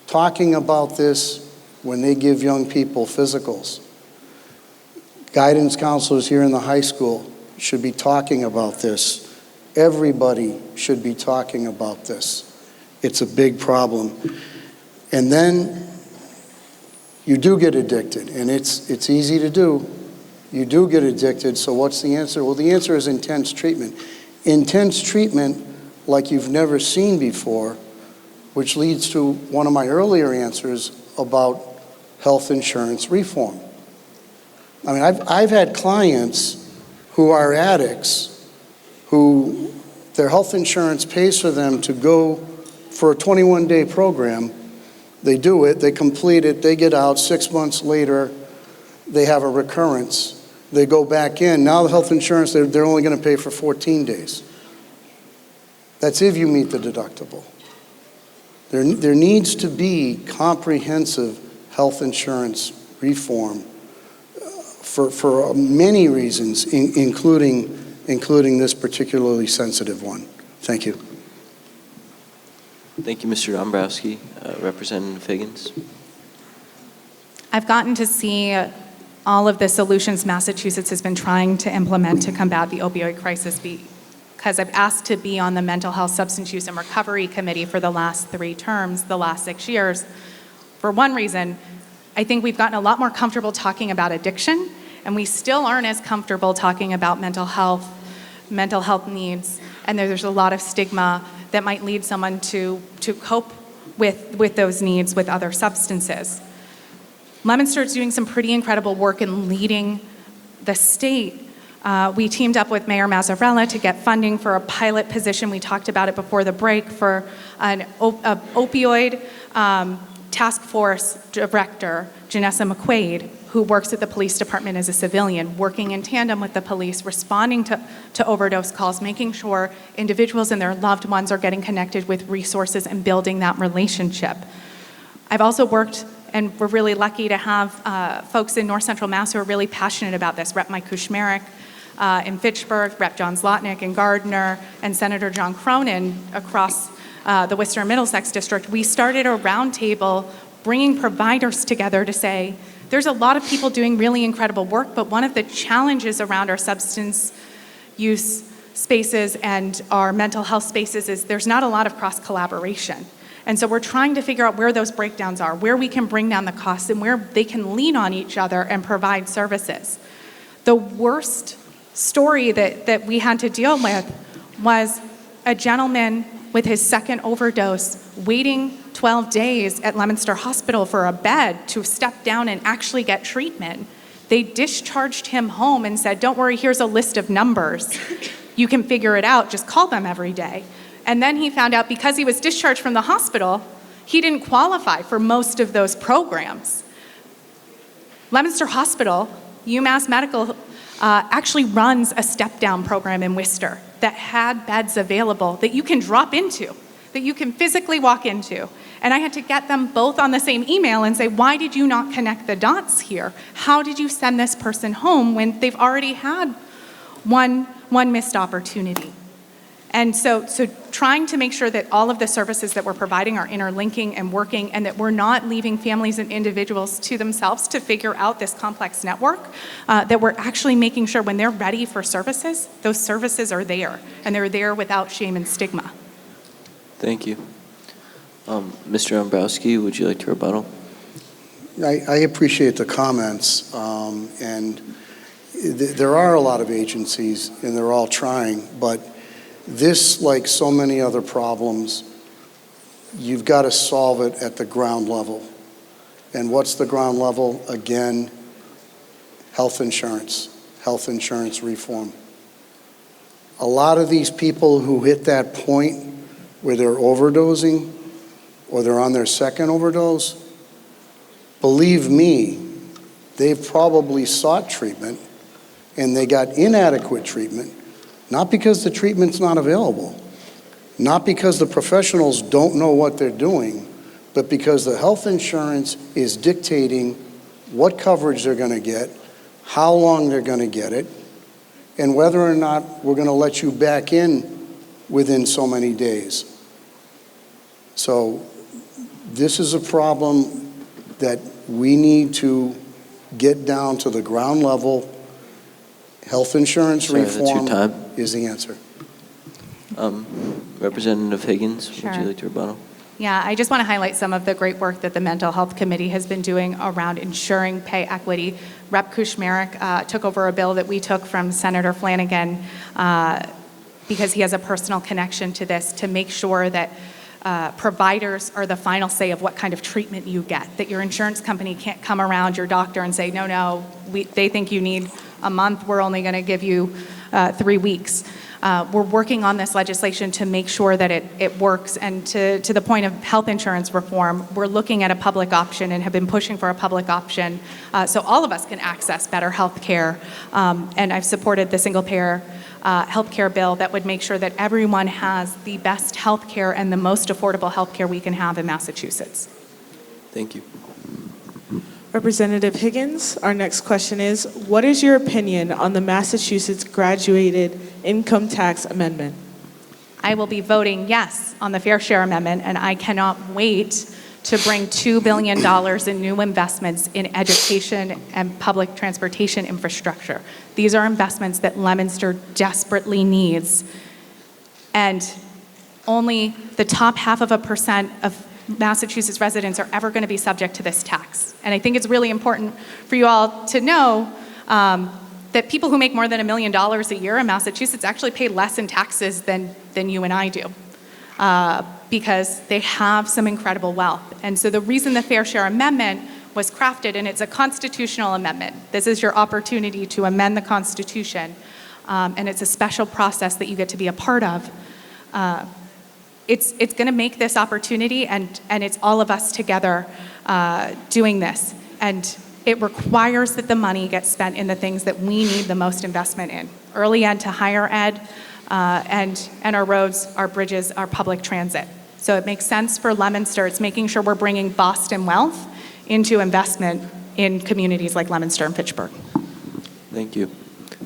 talking about this when they give young people physicals. Guidance counselors here in the high school should be talking about this. Everybody should be talking about this. It's a big problem. And then you do get addicted, and it's easy to do. You do get addicted, so what's the answer? Well, the answer is intense treatment. Intense treatment like you've never seen before, which leads to one of my earlier answers about health insurance reform. I mean, I've had clients who are addicts who their health insurance pays for them to go for a 21-day program. They do it, they complete it, they get out. 6 months later, they have a recurrence. They go back in. Now the health insurance, they're only going to pay for 14 days. That's if you meet the deductible. There needs to be comprehensive health insurance reform for many reasons, including this particularly sensitive one. Thank you. Thank you, Mr. Dombrowski. Representative Higgins. I've gotten to see all of the solutions Massachusetts has been trying to implement to combat the opioid crisis because I've asked to be on the Mental Health, Substance Use, and Recovery Committee for the last 3 terms, the last 6 years. For one reason, I think we've gotten a lot more comfortable talking about addiction, and we still aren't as comfortable talking about mental health needs, and there's a lot of stigma that might lead someone to cope with those needs with other substances. Leominster is doing some pretty incredible work in leading the state. We teamed up with Mayor Mazzarella to get funding for a pilot position. We talked about it before the break for an opioid task force director, Janessa McQuaid, who works at the police department as a civilian, working in tandem with the police, responding to overdose calls, making sure individuals and their loved ones are getting connected with resources and building that relationship. I've also worked, and we're really lucky to have folks in North Central Mass who are really passionate about this. Rep. Mike Kushmarek in Fitchburg, Rep. John Zlotnick in Gardner, and Senator John Cronin across the Worcester and Middlesex district. We started a roundtable bringing providers together to say, there's a lot of people doing really incredible work, but one of the challenges around our substance use spaces and our mental health spaces is there's not a lot of cross-collaboration. And so we're trying to figure out where those breakdowns are, where we can bring down the costs, and where they can lean on each other and provide services. The worst story that we had to deal with was a gentleman with his second overdose waiting 12 days at Leominster Hospital for a bed to step down and actually get treatment. They discharged him home and said, don't worry, here's a list of numbers. You can figure it out, just call them every day. And then he found out because he was discharged from the hospital, he didn't qualify for most of those programs. Leominster Hospital, UMass Medical, actually runs a step-down program in Worcester that had beds available that you can drop into, that you can physically walk into. And I had to get them both on the same email and say, why did you not connect the dots here? How did you send this person home when they've already had one missed opportunity? And so trying to make sure that all of the services that we're providing are interlinking and working, and that we're not leaving families and individuals to themselves to figure out this complex network, that we're actually making sure when they're ready for services, those services are there, and they're there without shame and stigma. Thank you. Mr. Dombrowski, would you like to rebuttal? I appreciate the comments, and there are a lot of agencies, and they're all trying, but this, like so many other problems, you've got to solve it at the ground level. And what's the ground level? Again, health insurance reform. A lot of these people who hit that point where they're overdosing or they're on their second overdose, believe me, they've probably sought treatment and they got inadequate treatment, not because the treatment's not available, not because the professionals don't know what they're doing, but because the health insurance is dictating what coverage they're going to get, how long they're going to get it, and whether or not we're going to let you back in within so many days. So this is a problem that we need to get down to the ground level. Health insurance Sorry, that's your reform time. is the answer. Representative Higgins, Sure. would you like to rebuttal? Yeah, I just want to highlight some of the great work that the Mental Health Committee has been doing around ensuring pay equity. Rep. Kushmarek took over a bill that we took from Senator Flanagan because he has a personal connection to this, to make sure that providers are the final say of what kind of treatment you get, that your insurance company can't come around your doctor and say, no, they think you need a month, we're only going to give you 3 weeks. We're working on this legislation to make sure that it works, and to the point of health insurance reform, we're looking at a public option and have been pushing for a public option so all of us can access better health care. And I've supported the single-payer health care bill that would make sure that everyone has the best health care and the most affordable health care we can have in Massachusetts. Thank you. Representative Higgins, our next question is, what is your opinion on the Massachusetts graduated income tax amendment? I will be voting yes on the Fair Share Amendment, and I cannot wait to bring $2 billion in new investments in education and public transportation infrastructure. These are investments that Leominster desperately needs. And only the top 0.5% of Massachusetts residents are ever going to be subject to this tax. And I think it's really important for you all to know that people who make more than $1 million a year in Massachusetts actually pay less in taxes than you and I do, because they have some incredible wealth. And so the reason the Fair Share Amendment was crafted, and it's a constitutional amendment. This is your opportunity to amend the Constitution, and it's a special process that you get to be a part of. It's going to make this opportunity, and it's all of us together doing this. And it requires that the money gets spent in the things that we need the most investment in: early ed to higher ed, and our roads, our bridges, our public transit. So it makes sense for Leominster. It's making sure we're bringing Boston wealth into investment in communities like Leominster and Fitchburg. Thank you.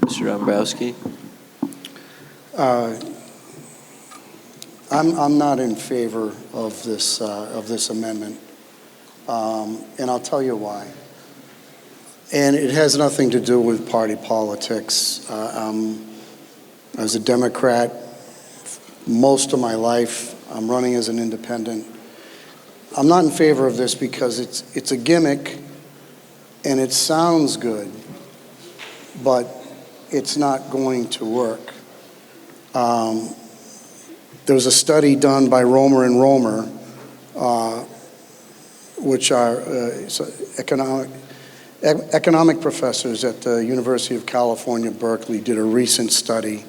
Mr. Dombrowski? I'm not in favor of this amendment, and I'll tell you why. And it has nothing to do with party politics. I was a Democrat most of my life. I'm running as an independent. I'm not in favor of this because it's a gimmick and it sounds good, but it's not going to work. There was a study done by Romer and Romer, which are economic professors at the University of California, Berkeley, did a recent study.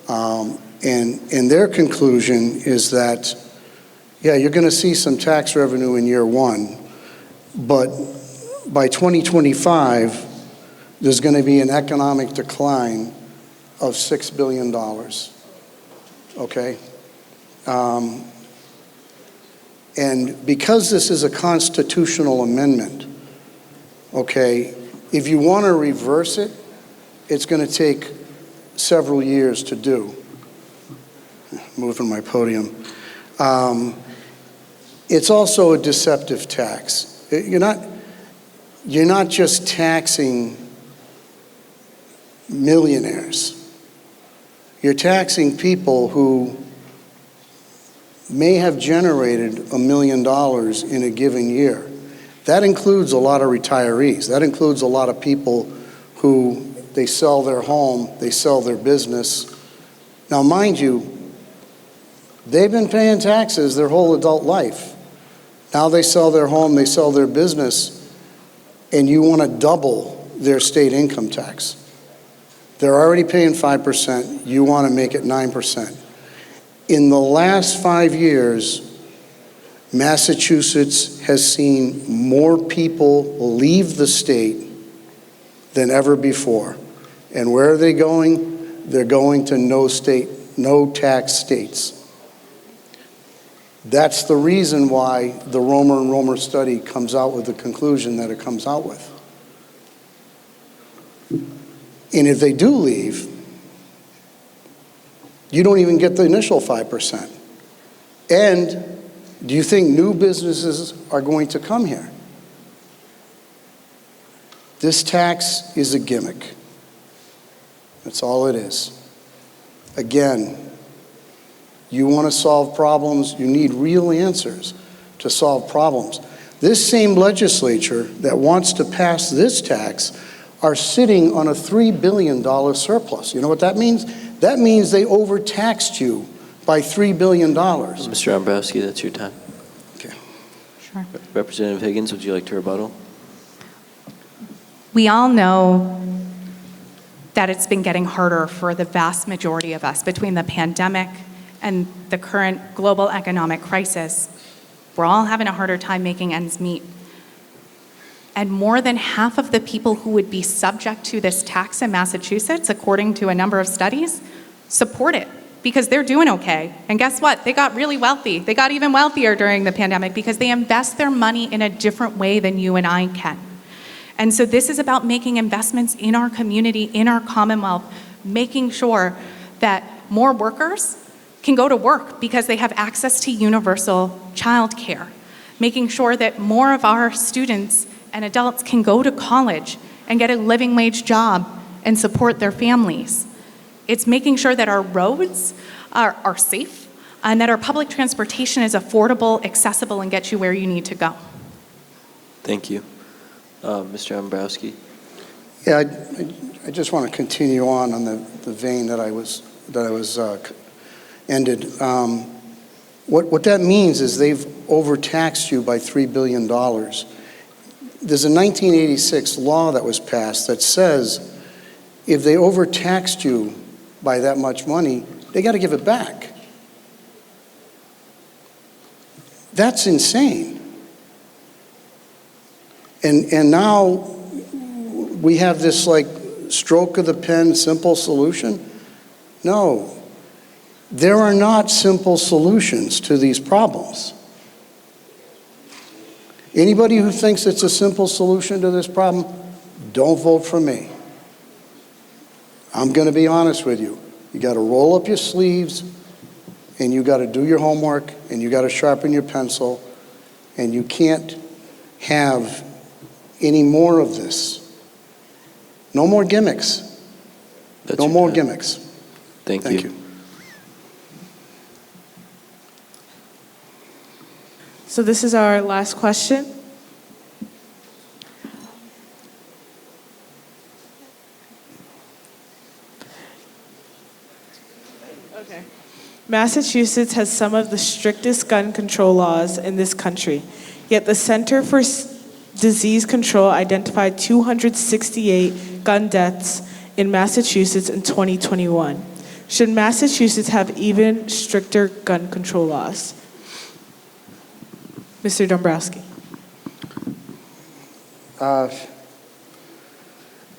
And their conclusion is that, yeah, you're going to see some tax revenue in year one, but by 2025, there's going to be an economic decline of $6 billion, okay? And because this is a constitutional amendment, okay, if you want to reverse it, it's going to take several years to do. Moving my podium. It's also a deceptive tax. You're not just taxing millionaires. You're taxing people who may have generated $1 million in a given year. That includes a lot of retirees. That includes a lot of people who they sell their home, they sell their business. Now, mind you, they've been paying taxes their whole adult life. Now they sell their home, they sell their business, and you want to double their state income tax. They're already paying 5%, you want to make it 9%. In the last 5 years, Massachusetts has seen more people leave the state than ever before. And where are they going? They're going to no tax states. That's the reason why the Romer and Romer study comes out with the conclusion that it comes out with. And if they do leave, you don't even get the initial 5%. And do you think new businesses are going to come here? This tax is a gimmick. That's all it is. Again, you want to solve problems, you need real answers to solve problems. This same legislature that wants to pass this tax are sitting on a $3 billion surplus. You know what that means? That means they overtaxed you by $3 billion. Mr. Dombrowski, that's your time. Okay. Sure. Representative Higgins, would you like to rebuttal? We all know that it's been getting harder for the vast majority of us between the pandemic and the current global economic crisis. We're all having a harder time making ends meet. And more than half of the people who would be subject to this tax in Massachusetts, according to a number of studies, support it because they're doing okay. And guess what? They got really wealthy. They got even wealthier during the pandemic because they invest their money in a different way than you and I can. And so this is about making investments in our community, in our Commonwealth, making sure that more workers can go to work because they have access to universal childcare, making sure that more of our students and adults can go to college and get a living wage job and support their families. It's making sure that our roads are safe and that our public transportation is affordable, accessible, and gets you where you need to go. Thank you. Mr. Dombrowski. Yeah, I just want to continue on the vein that I was ended. What that means is they've overtaxed you by $3 billion. There's a 1986 law that was passed that says if they overtaxed you by that much money, they got to give it back. That's insane. And now we have this like stroke of the pen, simple solution. No, there are not simple solutions to these problems. Anybody who thinks it's a simple solution to this problem, don't vote for me. I'm going to be honest with you. You got to roll up your sleeves, and you got to do your homework, and you got to sharpen your pencil, and you can't have any more of this. No more gimmicks. That's No your more time. gimmicks. Thank Thank you. you. So this is our last question. Okay. Massachusetts has some of the strictest gun control laws in this country, yet the Center for Disease Control identified 268 gun deaths in Massachusetts in 2021. Should Massachusetts have even stricter gun control laws? Mr. Dombrowski.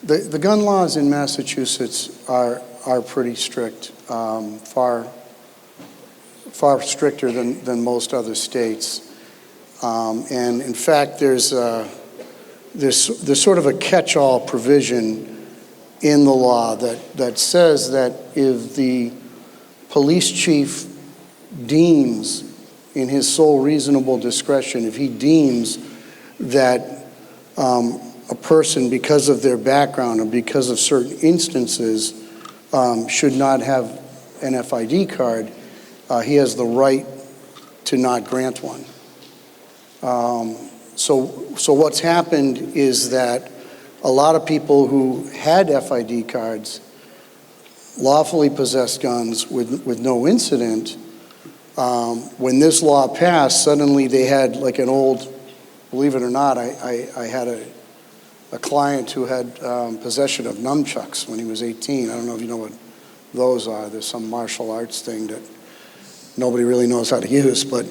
The gun laws in Massachusetts are pretty strict, far stricter than most other states. And in fact, there's sort of a catch-all provision in the law that says that if the police chief deems, in his sole reasonable discretion, if he deems that a person, because of their background or because of certain instances, should not have an FID card, he has the right to not grant one. So what's happened is that a lot of people who had FID cards lawfully possessed guns with no incident. When this law passed, suddenly they had like an old, believe it or not, I had a client who had possession of nunchucks when he was 18. I don't know if you know what those are. There's some martial arts thing that nobody really knows how to use, but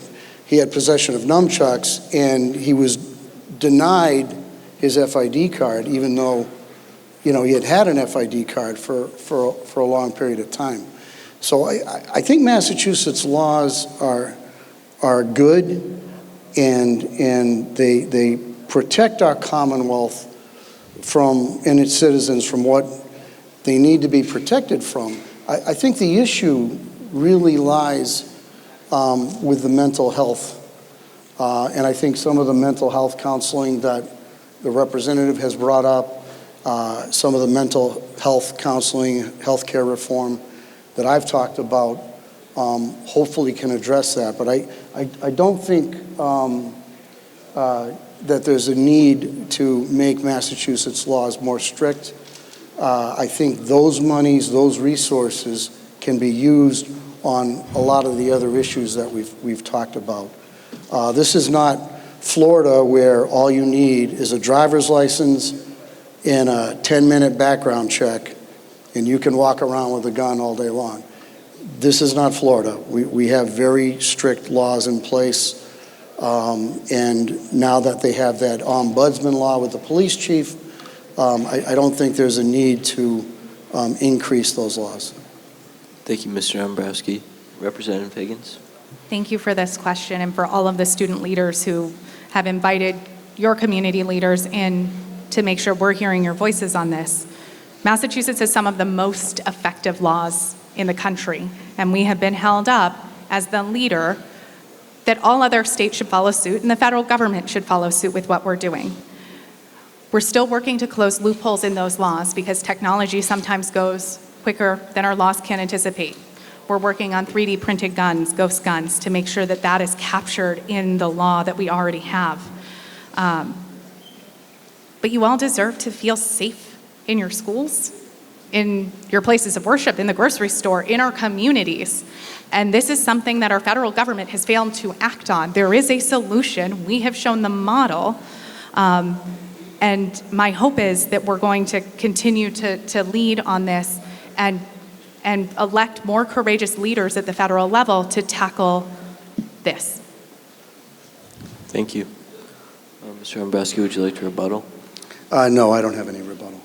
he had possession of nunchucks, and he was denied his FID card, even though, you know, he had had an FID card for a long period of time. So I think Massachusetts laws are good, and they protect our Commonwealth and its citizens from what they need to be protected from. I think the issue really lies with the mental health. And I think some of the mental health counseling that the representative has brought up, some of the mental health counseling, healthcare reform that I've talked about, hopefully can address that. But I don't think that there's a need to make Massachusetts laws more strict. I think those monies, those resources can be used on a lot of the other issues that we've talked about. This is not Florida, where all you need is a driver's license and a 10-minute background check, and you can walk around with a gun all day long. This is not Florida. We have very strict laws in place, and now that they have that ombudsman law with the police chief, I don't think there's a need to increase those laws. Thank you, Mr. Dombrowski. Representative Higgins. Thank you for this question and for all of the student leaders who have invited your community leaders in to make sure we're hearing your voices on this. Massachusetts has some of the most effective laws in the country, and we have been held up as the leader that all other states should follow suit, and the federal government should follow suit with what we're doing. We're still working to close loopholes in those laws because technology sometimes goes quicker than our laws can anticipate. We're working on 3D printed guns, ghost guns, to make sure that that is captured in the law that we already have. But you all deserve to feel safe in your schools, in your places of worship, in the grocery store, in our communities. And this is something that our federal government has failed to act on. There is a solution. We have shown the model. And my hope is that we're going to continue to lead on this and elect more courageous leaders at the federal level to tackle this. Thank you. Mr. Dombrowski, would you like to rebuttal? No, I don't have any rebuttal.